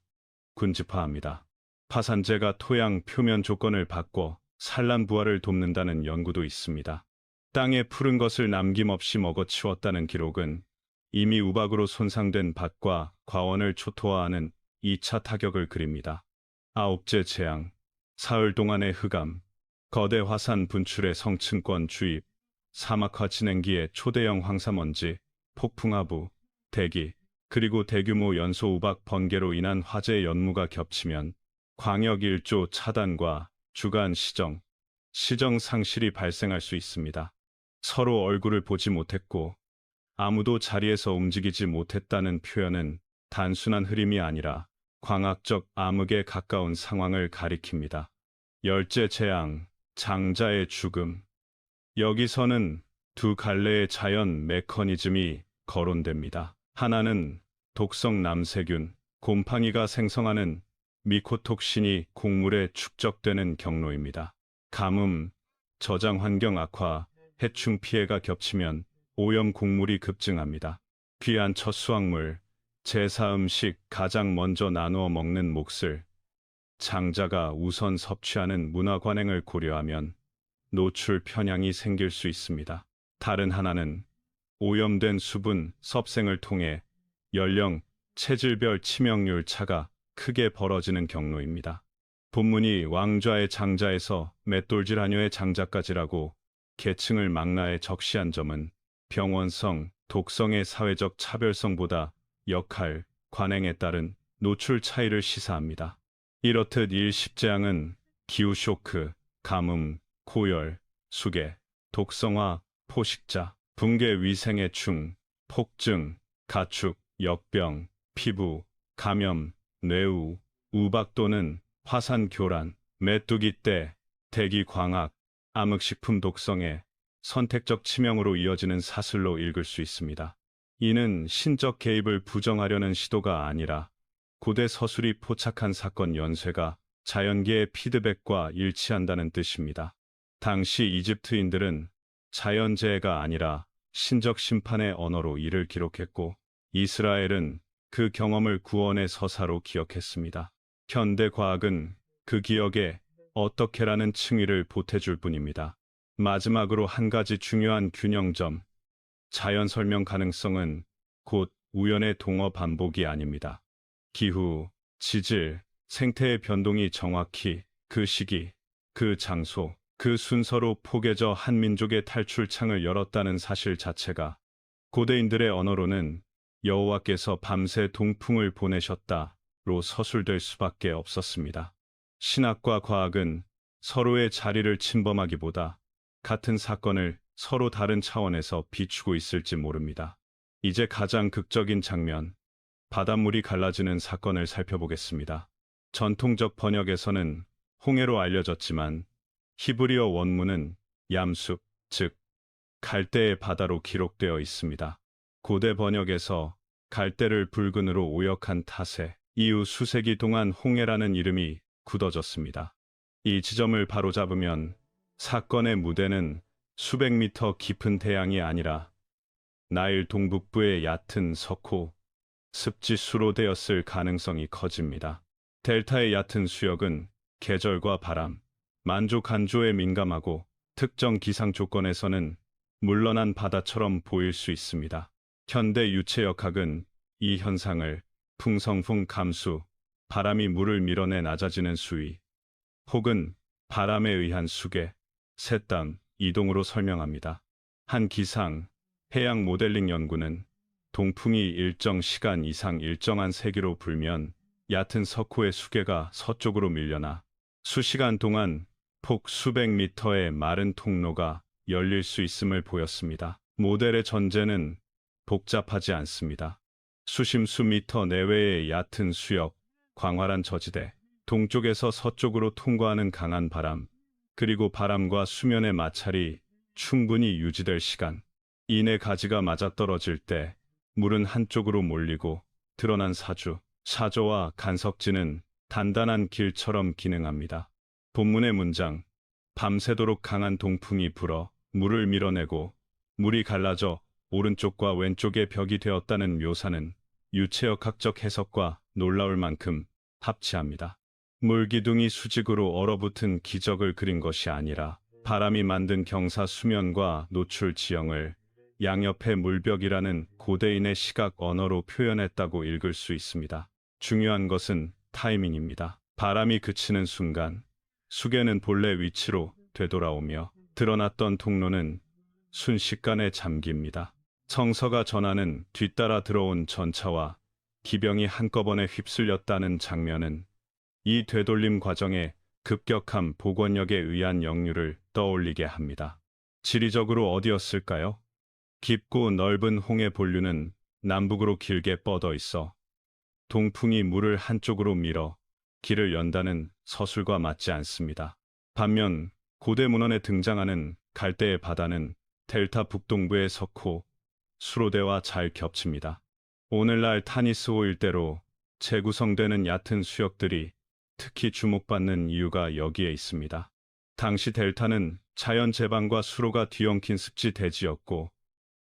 Speaker 1: 군집화합니다. 파산재가 토양 표면 조건을 바꿔 산란 부화를 돕는다는 연구도 있습니다. 땅에 푸른 것을 남김없이 먹어치웠다는 기록은 이미 우박으로 손상된 밭과 과원을 초토화하는 2차 타격을 그립니다. 아홉째 재앙, 사흘 동안의 흑암, 거대 화산 분출의 성층권 주입, 사막화 진행기의 초대형 황사먼지, 폭풍하부, 대기, 그리고 대규모 연소 우박 번개로 인한 화재 연무가 겹치면 광역 일조 차단과 주간 시정 상실이 발생할 수 있습니다. 서로 얼굴을 보지 못했고 아무도 자리에서 움직이지 못했다는 표현은 단순한 흐림이 아니라 광학적 암흑에 가까운 상황을 가리킵니다. 열째 재앙, 장자의 죽음. 여기서는 두 갈래의 자연 메커니즘이 거론됩니다. 하나는 독성 남세균, 곰팡이가 생성하는 미코톡신이 곡물에 축적되는 경로입니다. 가뭄, 저장 환경 악화, 해충 피해가 겹치면 오염 곡물이 급증합니다. 귀한 첫 수확물, 제사 음식 가장 먼저 나누어 먹는 몫을 장자가 우선 섭취하는 문화 관행을 고려하면 노출 편향이 생길 수 있습니다. 다른 하나는 오염된 수분, 섭생을 통해 연령, 체질별 치명률 차가 크게 벌어지는 경로입니다. 본문이 왕좌의 장자에서 맷돌질 하녀의 장자까지라고 계층을 망라해 적시한 점은 병원성, 독성의 사회적 차별성보다 역할, 관행에 따른 노출 차이를 시사합니다. 이렇듯 일십재앙은 기후쇼크, 가뭄, 고열, 수계, 독성화, 포식자, 붕괴 위생의 충, 폭증, 가축, 역병, 피부, 감염, 뇌우, 우박 또는 화산 교란, 메뚜기 떼, 대기 광학, 암흑식품 독성에 선택적 치명으로 이어지는 사슬로 읽을 수 있습니다. 이는 신적 개입을 부정하려는 시도가 아니라 고대 서술이 포착한 사건 연쇄가 자연계의 피드백과 일치한다는 뜻입니다. 당시 이집트인들은 자연재해가 아니라 신적 심판의 언어로 이를 기록했고 이스라엘은 그 경험을 구원의 서사로 기억했습니다. 현대 과학은 그 기억에 어떻게라는 칭의를 보태줄 뿐입니다. 마지막으로 한 가지 중요한 균형점, 자연 설명 가능성은 곧 우연의 동어 반복이 아닙니다. 기후, 지질, 생태의 변동이 정확히 그 시기, 그 장소, 그 순서로 포개져 한 민족의 탈출창을 열었다는 사실 자체가 고대인들의 언어로는 여호와께서 밤새 동풍을 보내셨다로 서술될 수밖에 없었습니다. 신학과 과학은 서로의 자리를 침범하기보다 같은 사건을 서로 다른 차원에서 비추고 있을지 모릅니다. 이제 가장 극적인 장면, 바닷물이 갈라지는 사건을 살펴보겠습니다. 전통적 번역에서는 홍해로 알려졌지만 히브리어 원문은 얌숲, 즉 갈대의 바다로 기록되어 있습니다. 고대 번역에서 갈대를 붉은으로 오역한 탓에 이후 수세기 동안 홍해라는 이름이 굳어졌습니다. 이 지점을 바로잡으면 사건의 무대는 수백 미터 깊은 대양이 아니라 나일 동북부의 얕은 석호, 습지 수로 되었을 가능성이 커집니다. 델타의 얕은 수역은 계절과 바람, 만조 간조에 민감하고 특정 기상 조건에서는 물러난 바다처럼 보일 수 있습니다. 현대 유체역학은 이 현상을 풍성풍 감수, 바람이 물을 밀어내 낮아지는 수위, 혹은 바람에 의한 수계, 새땅, 이동으로 설명합니다. 한 기상, 해양 모델링 연구는 동풍이 일정 시간 이상 일정한 세기로 불면 얕은 석호의 수계가 서쪽으로 밀려나 수시간 동안 폭 수백 미터의 마른 통로가 열릴 수 있음을 보였습니다. 모델의 전제는 복잡하지 않습니다. 수심수 미터 내외의 얕은 수역, 광활한 저지대, 동쪽에서 서쪽으로 통과하는 강한 바람, 그리고 바람과 수면의 마찰이 충분히 유지될 시간, 이내 가지가 맞아떨어질 때 물은 한쪽으로 몰리고 드러난 사주, 사조와 간석지는 단단한 길처럼 기능합니다. 본문의 문장, 밤새도록 강한 동풍이 불어 물을 밀어내고 물이 갈라져 오른쪽과 왼쪽의 벽이 되었다는 묘사는 유체역학적 해석과 놀라울 만큼 합치합니다. 물기둥이 수직으로 얼어붙은 기적을 그린 것이 아니라 바람이 만든 경사 수면과 노출 지형을 양옆의 물벽이라는 고대인의 시각 언어로 표현했다고 읽을 수 있습니다. 중요한 것은 타이밍입니다. 바람이 그치는 순간 수계는 본래 위치로 되돌아오며 드러났던 통로는 순식간에 잠깁니다. 성서가 전하는 뒤따라 들어온 전차와 기병이 한꺼번에 휩쓸렸다는 장면은 이 되돌림 과정의 급격한 복원력에 의한 역류를 떠올리게 합니다. 지리적으로 어디였을까요? 깊고 넓은 홍해 본류는 남북으로 길게 뻗어 있어 동풍이 물을 한쪽으로 밀어 길을 연다는 서술과 맞지 않습니다. 반면 고대 문헌에 등장하는 갈대의 바다는 델타 북동부의 석호, 수로대와 잘 겹칩니다. 오늘날 타니스호 일대로 재구성되는 얕은 수역들이 특히 주목받는 이유가 여기에 있습니다. 당시 델타는 자연 제방과 수로가 뒤엉킨 습지 대지였고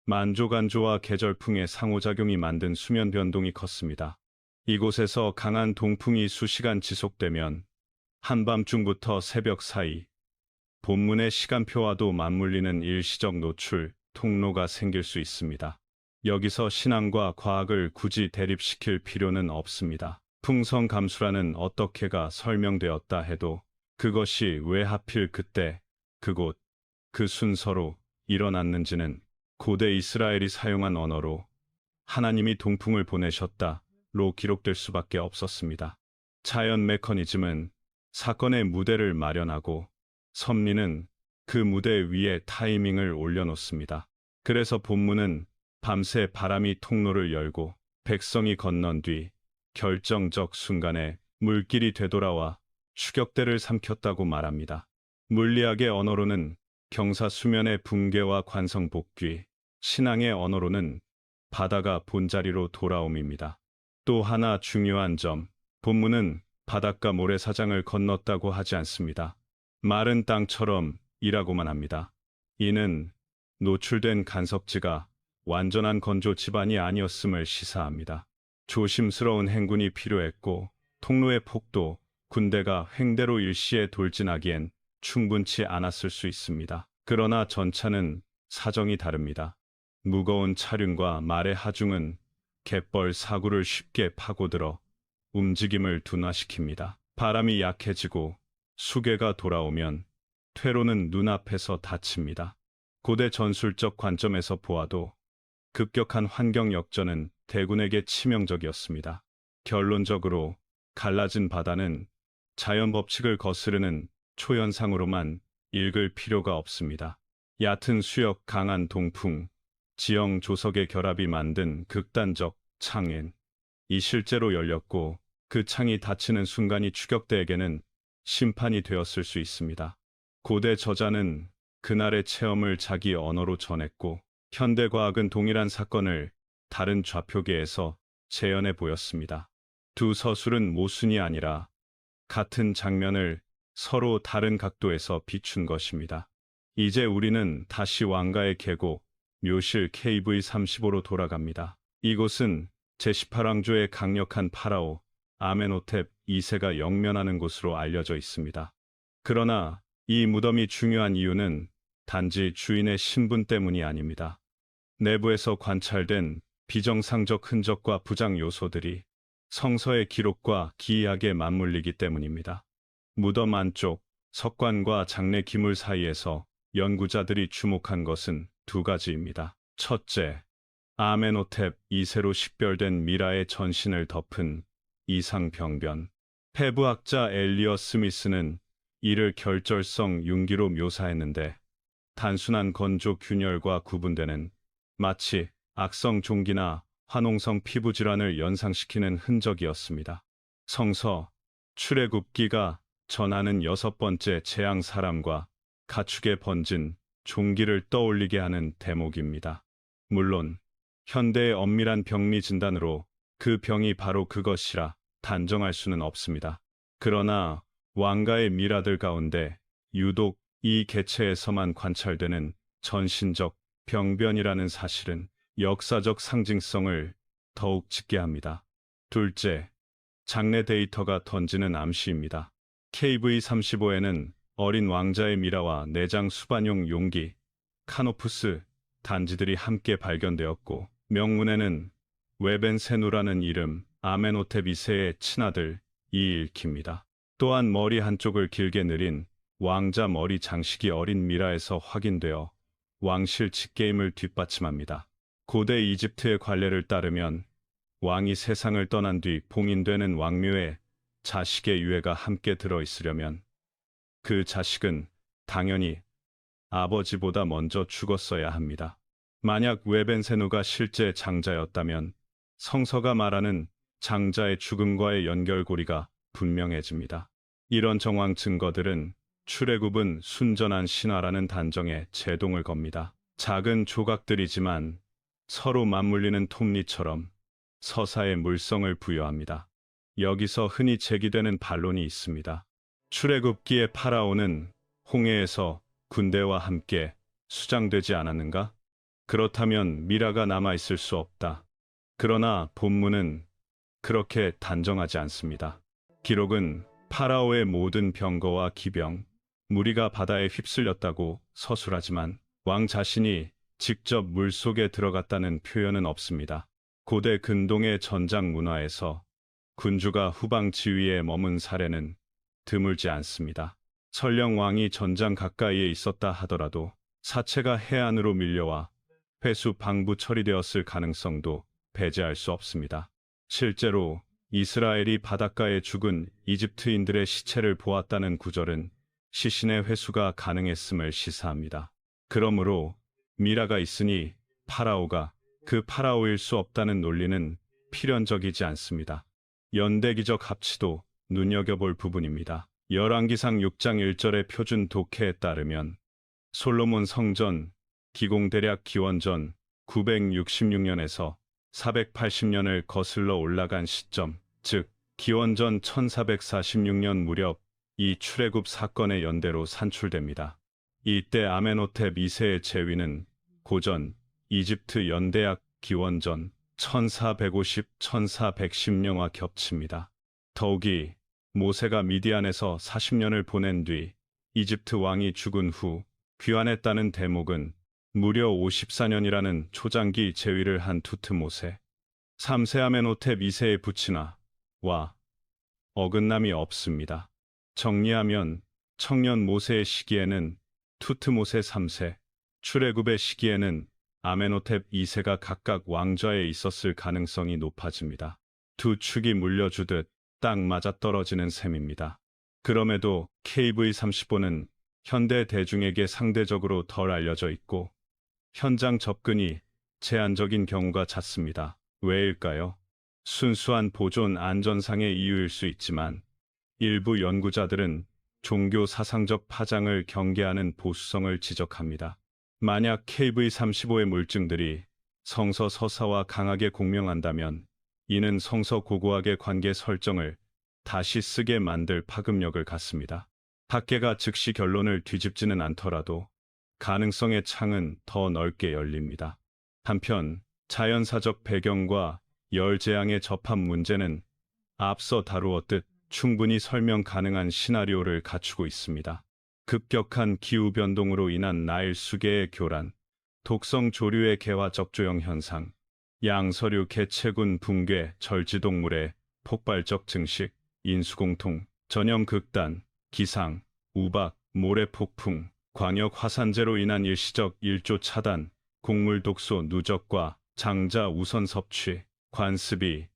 Speaker 1: 만조간조와 계절풍의 상호작용이 만든 수면 변동이 컸습니다. 이곳에서 강한 동풍이 수시간 지속되면 한밤중부터 새벽 사이 본문의 시간표와도 맞물리는 일시적 노출 통로가 생길 수 있습니다. 여기서 신앙과 과학을 굳이 대립시킬 필요는 없습니다. 풍성 감수라는 어떻게가 설명되었다 해도 그것이 왜 하필 그때, 그곳, 그 순서로 일어났는지는 고대 이스라엘이 사용한 언어로 하나님이 동풍을 보내셨다로 기록될 수밖에 없었습니다. 자연 메커니즘은 사건의 무대를 마련하고 섭리는 그 무대 위에 타이밍을 올려놓습니다. 그래서 본문은 밤새 바람이 통로를 열고 백성이 건넌 뒤 결정적 순간에 물길이 되돌아와 추격대를 삼켰다고 말합니다. 물리학의 언어로는 경사 수면의 붕괴와 관성 복귀, 신앙의 언어로는 바다가 본자리로 돌아옴입니다. 또 하나 중요한 점, 본문은 바닷가 모래사장을 건넜다고 하지 않습니다. 마른 땅처럼 이라고만 합니다. 이는 노출된 간섭지가 완전한 건조 지반이 아니었음을 시사합니다. 조심스러운 행군이 필요했고 통로의 폭도 군대가 횡대로 일시에 돌진하기엔 충분치 않았을 수 있습니다. 그러나 전차는 사정이 다릅니다. 무거운 차륜과 말의 하중은 갯벌 사구를 쉽게 파고들어 움직임을 둔화시킵니다. 바람이 약해지고 수계가 돌아오면 퇴로는 눈앞에서 닫힙니다. 고대 전술적 관점에서 보아도 급격한 환경 역전은 대군에게 치명적이었습니다. 결론적으로 갈라진 바다는 자연 법칙을 거스르는 초현상으로만 읽을 필요가 없습니다. 얕은 수역, 강한 동풍, 지형 조석의 결합이 만든 극단적 창엔 이 실제로 열렸고 그 창이 닫히는 순간이 추격대에게는 심판이 되었을 수 있습니다. 고대 저자는 그날의 체험을 자기 언어로 전했고 현대과학은 동일한 사건을 다른 좌표계에서 재현해 보였습니다. 두 서술은 모순이 아니라 같은 장면을 서로 다른 각도에서 비춘 것입니다. 이제 우리는 다시 왕가의 계곡, 묘실 KV-35로 돌아갑니다. 이곳은 제18왕조의 강력한 파라오 아멘호텝 2세가 영면하는 곳으로 알려져 있습니다. 그러나 이 무덤이 중요한 이유는 단지 주인의 신분 때문이 아닙니다. 내부에서 관찰된 비정상적 흔적과 부작 요소들이 성서의 기록과 기이하게 맞물리기 때문입니다. 무덤 안쪽 석관과 장례 기물 사이에서 연구자들이 주목한 것은 두 가지입니다. 첫째, 아멘호텝 2세로 식별된 미라의 전신을 덮은 이상병변. 폐부학자 엘리어 스미스는 이를 결절성 융기로 묘사했는데 단순한 건조 균열과 구분되는 마치 악성 종기나 화농성 피부 질환을 연상시키는 흔적이었습니다. 성서 출애굽기가 전하는 6번째 재앙 사람과 가축에 번진 종기를 떠올리게 하는 대목입니다. 물론 현대의 엄밀한 병리 진단으로 그 병이 바로 그것이라 단정할 수는 없습니다. 그러나 왕가의 미라들 가운데 유독 이 개체에서만 관찰되는 전신적 병변이라는 사실은 역사적 상징성을 더욱 짙게 합니다. 둘째, 장례 데이터가 던지는 암시입니다. KV-35에는 어린 왕자의 미라와 내장 수반용 용기, 카노푸스 단지들이 함께 발견되었고 명문에는 웨벤세누라는 이름, 아멘호텝 2세의 친아들 읽힙니다. 또한 머리 한쪽을 길게 늘린 왕자 머리 장식이 어린 미라에서 확인되어 왕실 직계임을 뒷받침합니다. 고대 이집트의 관례를 따르면 왕이 세상을 떠난 뒤 봉인되는 왕묘에 자식의 유해가 함께 들어있으려면 그 자식은 당연히 아버지보다 먼저 죽었어야 합니다. 만약 웨벤세누가 실제 장자였다면 성서가 말하는 장자의 죽음과의 연결고리가 분명해집니다. 이런 정황 증거들은 출애굽은 순전한 신화라는 단정에 제동을 겁니다. 작은 조각들이지만 서로 맞물리는 톱니처럼 서사에 물성을 부여합니다. 여기서 흔히 제기되는 반론이 있습니다. 출애굽기의 파라오는 홍해에서 군대와 함께 수장되지 않았는가? 그렇다면 미라가 남아있을 수 없다. 그러나 본문은 그렇게 단정하지 않습니다. 기록은 파라오의 모든 병거와 기병, 무리가 바다에 휩쓸렸다고 서술하지만 왕 자신이 직접 물속에 들어갔다는 표현은 없습니다. 고대 근동의 전장 문화에서 군주가 후방 지위에 머문 사례는 드물지 않습니다. 설령 왕이 전장 가까이에 있었다 하더라도 사체가 해안으로 밀려와 회수 방부 처리되었을 가능성도 배제할 수 없습니다. 실제로 이스라엘이 바닷가에 죽은 이집트인들의 시체를 보았다는 구절은 시신의 회수가 가능했음을 시사합니다. 그러므로 미라가 있으니 파라오가 그 파라오일 수 없다는 논리는 필연적이지 않습니다. 연대기적 합치도 눈여겨볼 부분입니다. 열왕기상 6장 1절의 표준 독해에 따르면 솔로몬 성전 기공 대략 기원전 966년에서 480년을 거슬러 올라간 시점, 즉 기원전 1446년 무렵 이 출애굽 사건의 연대로 산출됩니다. 이때 아멘호텝 2세의 재위는 고전 이집트 연대약 기원전 1450-1410년과 겹칩니다. 더욱이 모세가 미디안에서 40년을 보낸 뒤 이집트 왕이 죽은 후 귀환했다는 대목은 무려 54년이라는 초장기 재위를 한 투트모세 3세 아멘호텝 2세의 부친아와 어긋남이 없습니다. 정리하면 청년 모세의 시기에는 투트모세 3세, 출애굽의 시기에는 아멘호텝 2세가 각각 왕좌에 있었을 가능성이 높아집니다. 두 축이 물려주듯 딱 맞아떨어지는 셈입니다. 그럼에도 KV-35는 현대 대중에게 상대적으로 덜 알려져 있고 현장 접근이 제한적인 경우가 잦습니다. 왜일까요? 순수한 보존 안전상의 이유일 수 있지만 일부 연구자들은 종교 사상적 파장을 경계하는 보수성을 지적합니다. 만약 KV-35의 물증들이 성서 서사와 강하게 공명한다면 이는 성서 고고학의 관계 설정을 다시 쓰게 만들 파급력을 갖습니다. 학계가 즉시 결론을 뒤집지는 않더라도 가능성의 창은 더 넓게 열립니다. 한편 자연사적 배경과 열재앙의 접합 문제는 앞서 다루었듯 충분히 설명 가능한 시나리오를 갖추고 있습니다. 급격한 기후변동으로 인한 나일 수계의 교란, 독성 조류의 개화적 조형 현상, 양서류 개체군 붕괴, 절지동물의 폭발적 증식, 인수공통, 전염 극단, 기상, 우박, 모래폭풍, 광역 화산재로 인한 일시적 일조 차단, 곡물 독소 누적과 장자 우선 섭취, 관습이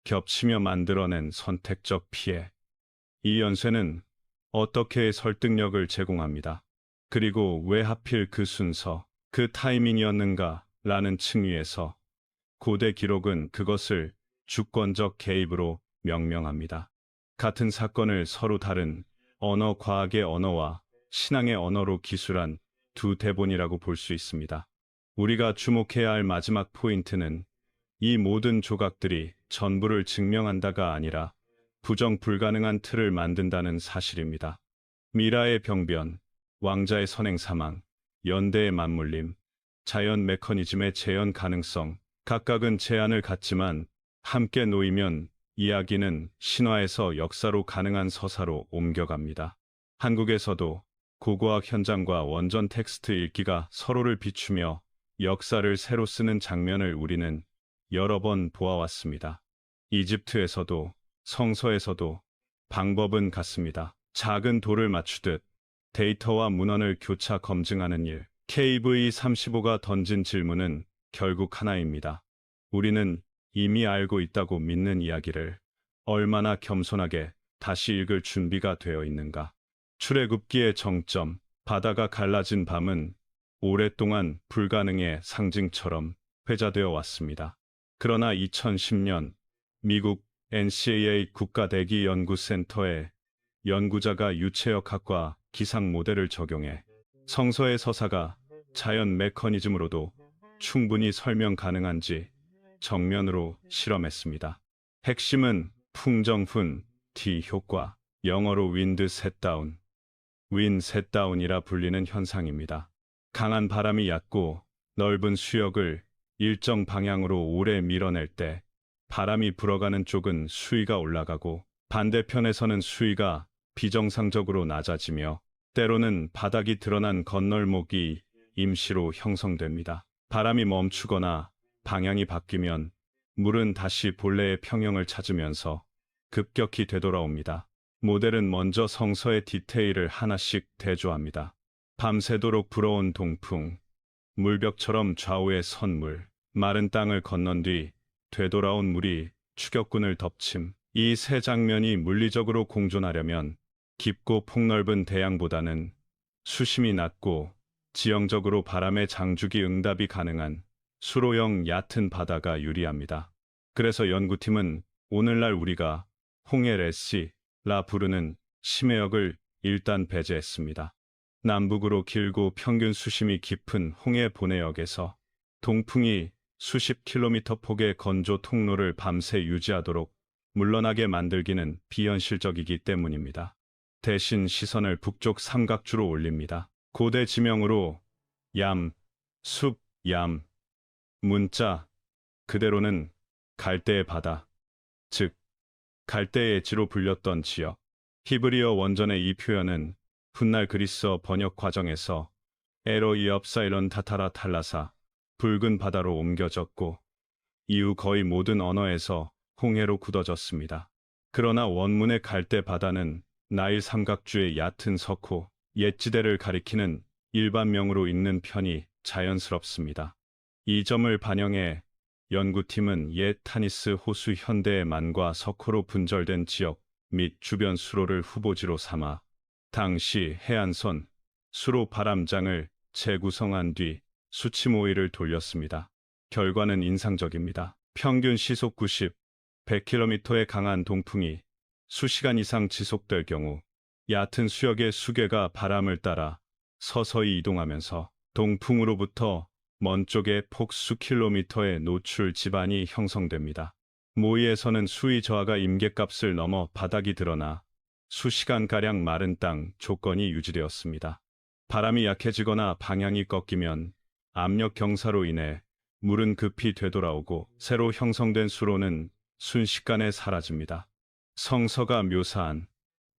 Speaker 1: 겹치며 만들어낸 선택적 피해. 이 연쇄는 어떻게 설득력을 제공합니다. 그리고 왜 하필 그 순서, 그 타이밍이었는가 라는 층위에서 고대 기록은 그것을 주권적 개입으로 명명합니다. 같은 사건을 서로 다른 언어 과학의 언어와 신앙의 언어로 기술한 두 대본이라고 볼 수 있습니다. 우리가 주목해야 할 마지막 포인트는 이 모든 조각들이 전부를 증명한다가 아니라 부정 불가능한 틀을 만든다는 사실입니다. 미라의 병변, 왕자의 선행 사망, 연대의 맞물림, 자연 메커니즘의 재현 가능성, 각각은 제한을 갖지만 함께 놓이면 이야기는 신화에서 역사로 가능한 서사로 옮겨갑니다. 한국에서도 고고학 현장과 원전 텍스트 읽기가 서로를 비추며 역사를 새로 쓰는 장면을 우리는 여러 번 보아왔습니다. 이집트에서도 성서에서도 방법은 같습니다. 작은 돌을 맞추듯 데이터와 문헌을 교차 검증하는 일. KV-35가 던진 질문은 결국 하나입니다. 우리는 이미 알고 있다고 믿는 이야기를 얼마나 겸손하게 다시 읽을 준비가 되어 있는가. 출애굽기의 정점, 바다가 갈라진 밤은 오랫동안 불가능의 상징처럼 회자되어 왔습니다. 그러나 2010년 미국 NCAA 국가대기연구센터의 연구자가 유체역학과 기상 모델을 적용해 성서의 서사가 자연 메커니즘으로도 충분히 설명 가능한지 정면으로 실험했습니다. 핵심은 풍정훈, D 효과, 영어로 윈드 셋다운, 윈 셋다운이라 불리는 현상입니다. 강한 바람이 얕고 넓은 수역을 일정 방향으로 오래 밀어낼 때 바람이 불어가는 쪽은 수위가 올라가고 반대편에서는 수위가 비정상적으로 낮아지며 때로는 바닥이 드러난 건널목이 임시로 형성됩니다. 바람이 멈추거나 방향이 바뀌면 물은 다시 본래의 평형을 찾으면서 급격히 되돌아옵니다. 모델은 먼저 성서의 디테일을 하나씩 대조합니다. 밤새도록 불어온 동풍, 물벽처럼 좌우에 선 물, 마른 땅을 건넌 뒤 되돌아온 물이 추격군을 덮침. 이 세 장면이 물리적으로 공존하려면 깊고 폭넓은 대양보다는 수심이 낮고 지형적으로 바람의 장주기 응답이 가능한 수로형 얕은 바다가 유리합니다. 그래서 연구팀은 오늘날 우리가 홍해레시라 부르는 심해역을 일단 배제했습니다. 남북으로 길고 평균 수심이 깊은 홍해 본해역에서 동풍이 수십 킬로미터 폭의 건조 통로를 밤새 유지하도록 물러나게 만들기는 비현실적이기 때문입니다. 대신 시선을 북쪽 삼각주로 올립니다. 고대 지명으로 얌, 숲, 얌, 문자, 그대로는 갈대의 바다, 즉 갈대의 지로 불렸던 지역. 히브리어 원전의 이 표현은 훗날 그리스어 번역 과정에서 에로이 업사이런 타타라 탈라사, 붉은 바다로 옮겨졌고 이후 거의 모든 언어에서 홍해로 굳어졌습니다. 그러나 원문의 갈대 바다는 나일 삼각주의 얕은 석호, 옛지대를 가리키는 일반명으로 읽는 편이 자연스럽습니다. 이 점을 반영해 연구팀은 옛 타니스 호수 현대의 만과 석호로 분절된 지역 및 주변 수로를 후보지로 삼아 당시 해안선 수로 바람장을 재구성한 뒤 수침 오일을 돌렸습니다. 결과는 인상적입니다. 평균 시속 90, 100km의 강한 동풍이 수시간 이상 지속될 경우 얕은 수역의 수계가 바람을 따라 서서히 이동하면서 동풍으로부터 먼 쪽에 폭 수킬로미터의 노출 지반이 형성됩니다. 모의에서는 수위 저하가 임계값을 넘어 바닥이 드러나 수시간가량 마른 땅 조건이 유지되었습니다. 바람이 약해지거나 방향이 꺾이면 압력 경사로 인해 물은 급히 되돌아오고 새로 형성된 수로는 순식간에 사라집니다. 성서가 묘사한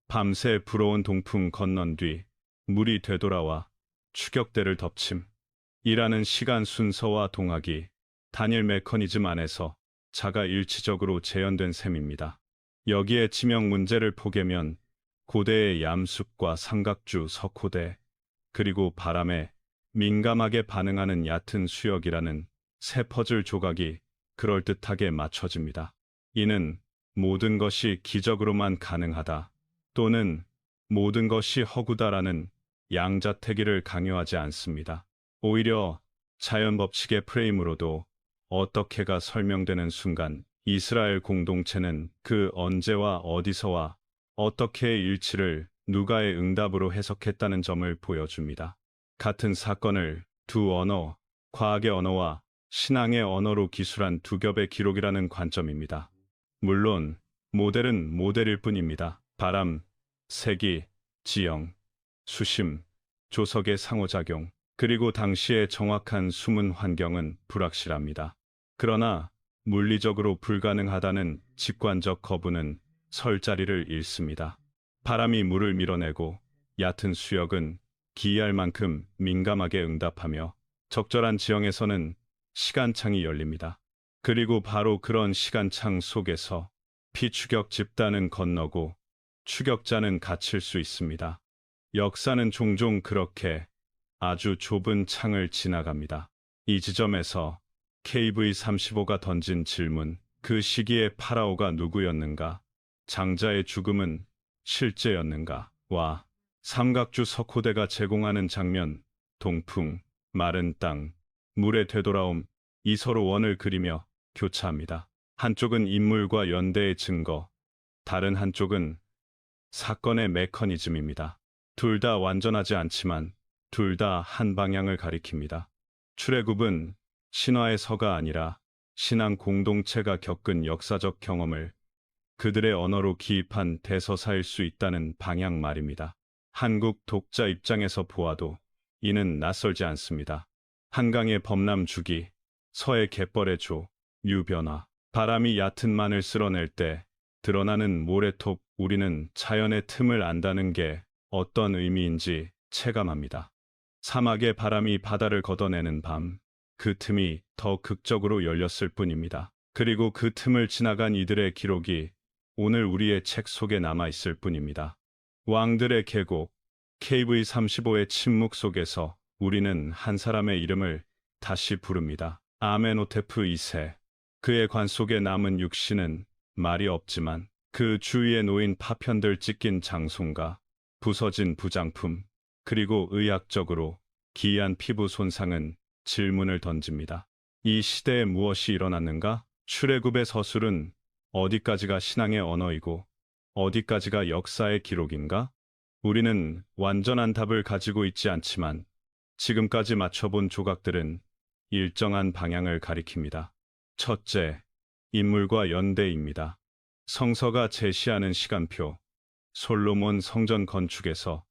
Speaker 1: 밤새 불어온 동풍 건넌 뒤 물이 되돌아와 추격대를 덮침. 이라는 시간 순서와 동학이 단일 메커니즘 안에서 자가일치적으로 재현된 셈입니다. 여기에 치명 문제를 포개면 고대의 얌숲과 삼각주 석호대 그리고 바람에 민감하게 반응하는 얕은 수역이라는 새 퍼즐 조각이 그럴듯하게 맞춰집니다. 이는 모든 것이 기적으로만 가능하다 또는 모든 것이 허구다라는 양자택일을 강요하지 않습니다. 오히려 자연 법칙의 프레임으로도 어떻게가 설명되는 순간 이스라엘 공동체는 그 언제와 어디서와 어떻게의 일치를 누가의 응답으로 해석했다는 점을 보여줍니다. 같은 사건을 두 언어, 과학의 언어와 신앙의 언어로 기술한 두 겹의 기록이라는 관점입니다. 물론 모델은 모델일 뿐입니다. 바람, 세기, 지형, 수심, 조석의 상호작용, 그리고 당시의 정확한 수문 환경은 불확실합니다. 그러나 물리적으로 불가능하다는 직관적 거부는 설 자리를 잃습니다. 바람이 물을 밀어내고 얕은 수역은 기이할 만큼 민감하게 응답하며 적절한 지형에서는 시간창이 열립니다. 그리고 바로 그런 시간창 속에서 피추격 집단은 건너고 추격자는 갇힐 수 있습니다. 역사는 종종 그렇게 아주 좁은 창을 지나갑니다. 이 지점에서 KV-35가 던진 질문, 그 시기에 파라오가 누구였는가? 장자의 죽음은 실제였는가? 와 삼각주 석호대가 제공하는 장면, 동풍, 마른 땅, 물의 되돌아옴, 이 서로 원을 그리며 교차합니다. 한쪽은 인물과 연대의 증거, 다른 한쪽은 사건의 메커니즘입니다. 둘 다 완전하지 않지만 둘 다 한 방향을 가리킵니다. 출애굽은 신화의 서가 아니라 신앙 공동체가 겪은 역사적 경험을 그들의 언어로 기입한 대서사일 수 있다는 방향 말입니다. 한국 독자 입장에서 보아도 이는 낯설지 않습니다. 한강의 범람 주기, 서해 갯벌의 조, 유변화, 바람이 얕은 만을 쓸어낼 때 드러나는 모래톱. 우리는 자연의 틈을 안다는 게 어떤 의미인지 체감합니다. 사막의 바람이 바다를 걷어내는 밤, 그 틈이 더 극적으로 열렸을 뿐입니다. 그리고 그 틈을 지나간 이들의 기록이 오늘 우리의 책 속에 남아 있을 뿐입니다. 왕들의 계곡, KV-35의 침묵 속에서 우리는 한 사람의 이름을 다시 부릅니다. 아멘호테프 2세. 그의 관 속에 남은 육신은 말이 없지만 그 주위에 놓인 파편들 찢긴 장송과 부서진 부장품, 그리고 의학적으로 기이한 피부 손상은 질문을 던집니다. 이 시대에 무엇이 일어났는가? 출애굽의 서술은 어디까지가 신앙의 언어이고 어디까지가 역사의 기록인가? 우리는 완전한 답을 가지고 있지 않지만 지금까지 맞춰본 조각들은 일정한 방향을 가리킵니다. 첫째, 인물과 연대입니다. 성서가 제시하는 시간표, 솔로몬 성전 건축에서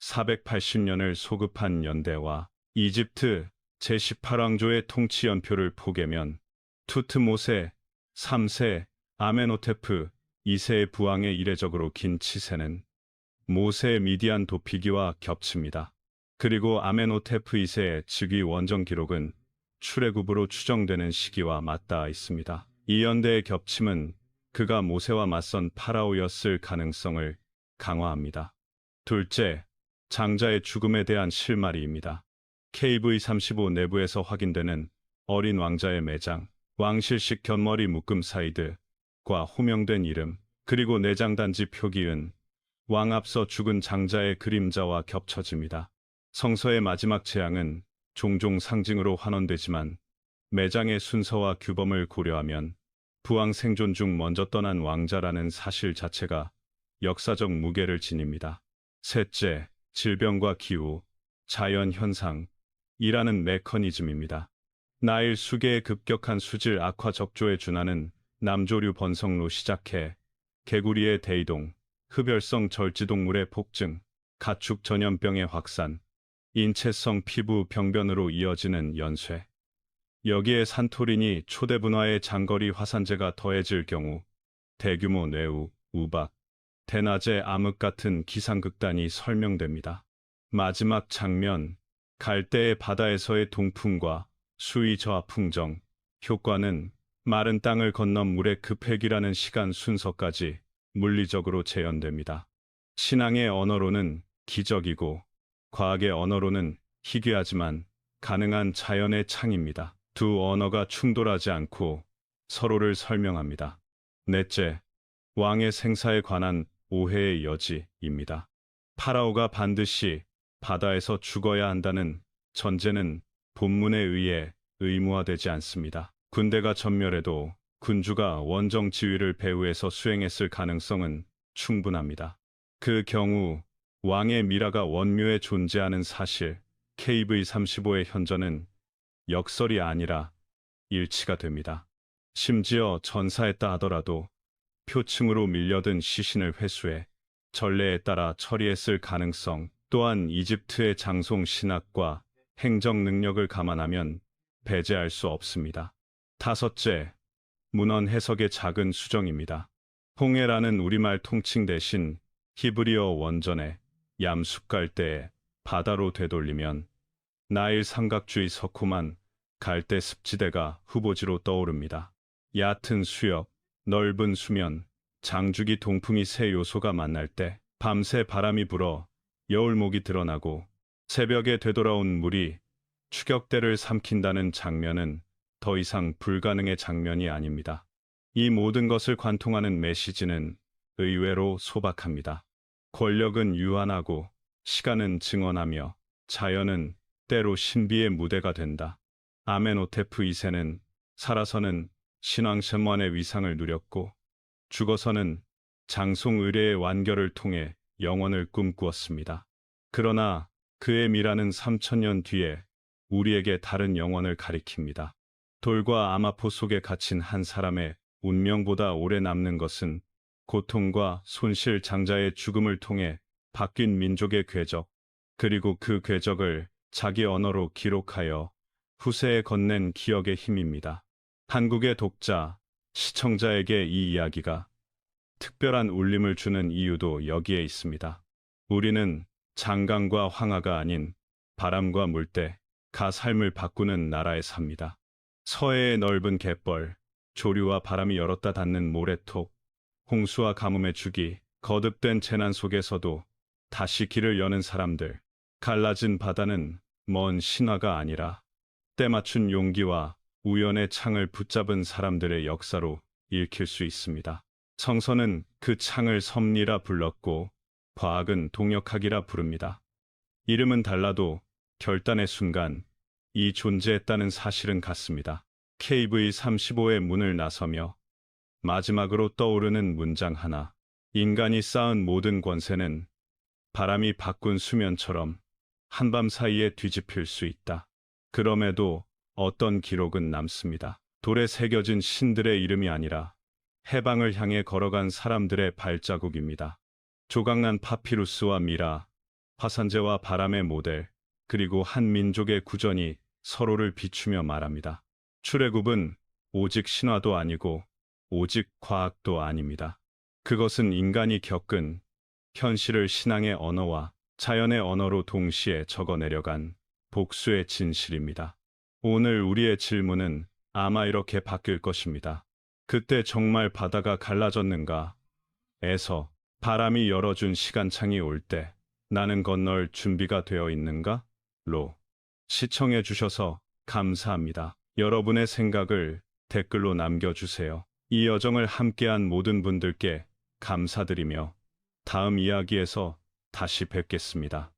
Speaker 1: 480년을 소급한 연대와 이집트 제18왕조의 통치 연표를 포개면 투트모세 3세, 아멘호테프 2세의 부왕의 이례적으로 긴 치세는 모세 미디안 도피기와 겹칩니다. 그리고 아멘호테프 2세의 즉위 원정 기록은 출애굽으로 추정되는 시기와 맞닿아 있습니다. 이 연대의 겹침은 그가 모세와 맞선 파라오였을 가능성을 강화합니다. 둘째, 장자의 죽음에 대한 실마리입니다. KV-35 내부에서 확인되는 어린 왕자의 매장, 왕실식 곁머리 묶음 사이드과 호명된 이름, 그리고 내장단지 표기은 왕 앞서 죽은 장자의 그림자와 겹쳐집니다. 성서의 마지막 재앙은 종종 상징으로 환원되지만 매장의 순서와 규범을 고려하면 부왕 생존 중 먼저 떠난 왕자라는 사실 자체가 역사적 무게를 지닙니다. 셋째, 질병과 기후, 자연 현상이라는 메커니즘입니다. 나일 수계의 급격한 수질 악화 적조에 준하는 남조류 번성로 시작해 개구리의 대이동, 흡열성 절지동물의 폭증, 가축 전염병의 확산, 인체성 피부 병변으로 이어지는 연쇄. 여기에 산토리니 초대분화의 장거리 화산재가 더해질 경우 대규모 뇌우, 우박, 대낮의 암흑 같은 기상극단이 설명됩니다. 마지막 장면, 갈대의 바다에서의 동풍과 수위 저하 풍정, 효과는 마른 땅을 건넌 물의 급획이라는 시간 순서까지 물리적으로 재현됩니다. 신앙의 언어로는 기적이고 과학의 언어로는 희귀하지만 가능한 자연의 창입니다. 두 언어가 충돌하지 않고 서로를 설명합니다. 넷째, 왕의 생사에 관한 오해의 여지입니다. 파라오가 반드시 바다에서 죽어야 한다는 전제는 본문에 의해 의무화되지 않습니다. 군대가 전멸해도 군주가 원정 지휘를 배후에서 수행했을 가능성은 충분합니다. 그 경우 왕의 미라가 원묘에 존재하는 사실, KV-35의 현저는 역설이 아니라 일치가 됩니다. 심지어 전사했다 하더라도 표층으로 밀려든 시신을 회수해 전례에 따라 처리했을 가능성 또한 이집트의 장송 신학과 행정 능력을 감안하면 배제할 수 없습니다. 다섯째, 문헌 해석의 작은 수정입니다. 홍해라는 우리말 통칭 대신 히브리어 원전에 얌숲갈대에 바다로 되돌리면 나일 삼각주의 석후만 갈대 습지대가 후보지로 떠오릅니다. 얕은 수역, 넓은 수면, 장주기 동풍이 세 요소가 만날 때 밤새 바람이 불어 여울목이 드러나고 새벽에 되돌아온 물이 추격대를 삼킨다는 장면은 더 이상 불가능의 장면이 아닙니다. 이 모든 것을 관통하는 메시지는 의외로 소박합니다. 권력은 유한하고 시간은 증언하며 자연은 때로 신비의 무대가 된다. 아멘호테프 2세는 살아서는 신왕천만의 위상을 누렸고 죽어서는 장송 의례의 완결을 통해 영원을 꿈꾸었습니다. 그러나 그의 미라는 3000년 뒤에 우리에게 다른 영원을 가리킵니다. 돌과 아마포 속에 갇힌 한 사람의 운명보다 오래 남는 것은 고통과 손실 장자의 죽음을 통해 바뀐 민족의 궤적, 그리고 그 궤적을 자기 언어로 기록하여 후세에 건넨 기억의 힘입니다. 한국의 독자, 시청자에게 이 이야기가 특별한 울림을 주는 이유도 여기에 있습니다. 우리는 장강과 황하가 아닌 바람과 물때가 삶을 바꾸는 나라에 삽니다. 서해의 넓은 갯벌, 조류와 바람이 열었다 닫는 모래톱, 홍수와 가뭄의 주기, 거듭된 재난 속에서도 다시 길을 여는 사람들. 갈라진 바다는 먼 신화가 아니라 때맞춘 용기와 우연의 창을 붙잡은 사람들의 역사로 읽힐 수 있습니다. 성서는 그 창을 섭리라 불렀고 과학은 동역학이라 부릅니다. 이름은 달라도 결단의 순간 이 존재했다는 사실은 같습니다. KV-35의 문을 나서며 마지막으로 떠오르는 문장 하나. 인간이 쌓은 모든 권세는 바람이 바꾼 수면처럼 한밤 사이에 뒤집힐 수 있다. 그럼에도 어떤 기록은 남습니다. 돌에 새겨진 신들의 이름이 아니라 해방을 향해 걸어간 사람들의 발자국입니다. 조각난 파피루스와 미라, 화산재와 바람의 모델, 그리고 한 민족의 구전이 서로를 비추며 말합니다. 출애굽은 오직 신화도 아니고 오직 과학도 아닙니다. 그것은 인간이 겪은 현실을 신앙의 언어와 자연의 언어로 동시에 적어내려간 복수의 진실입니다. 오늘 우리의 질문은 아마 이렇게 바뀔 것입니다. 그때 정말 바다가 갈라졌는가? 에서 바람이 열어준 시간창이 올 때 나는 건널 준비가 되어 있는가? 로. 시청해 주셔서 감사합니다. 여러분의 생각을 댓글로 남겨주세요. 이 여정을 함께한 모든 분들께 감사드리며 다음 이야기에서 다시 뵙겠습니다.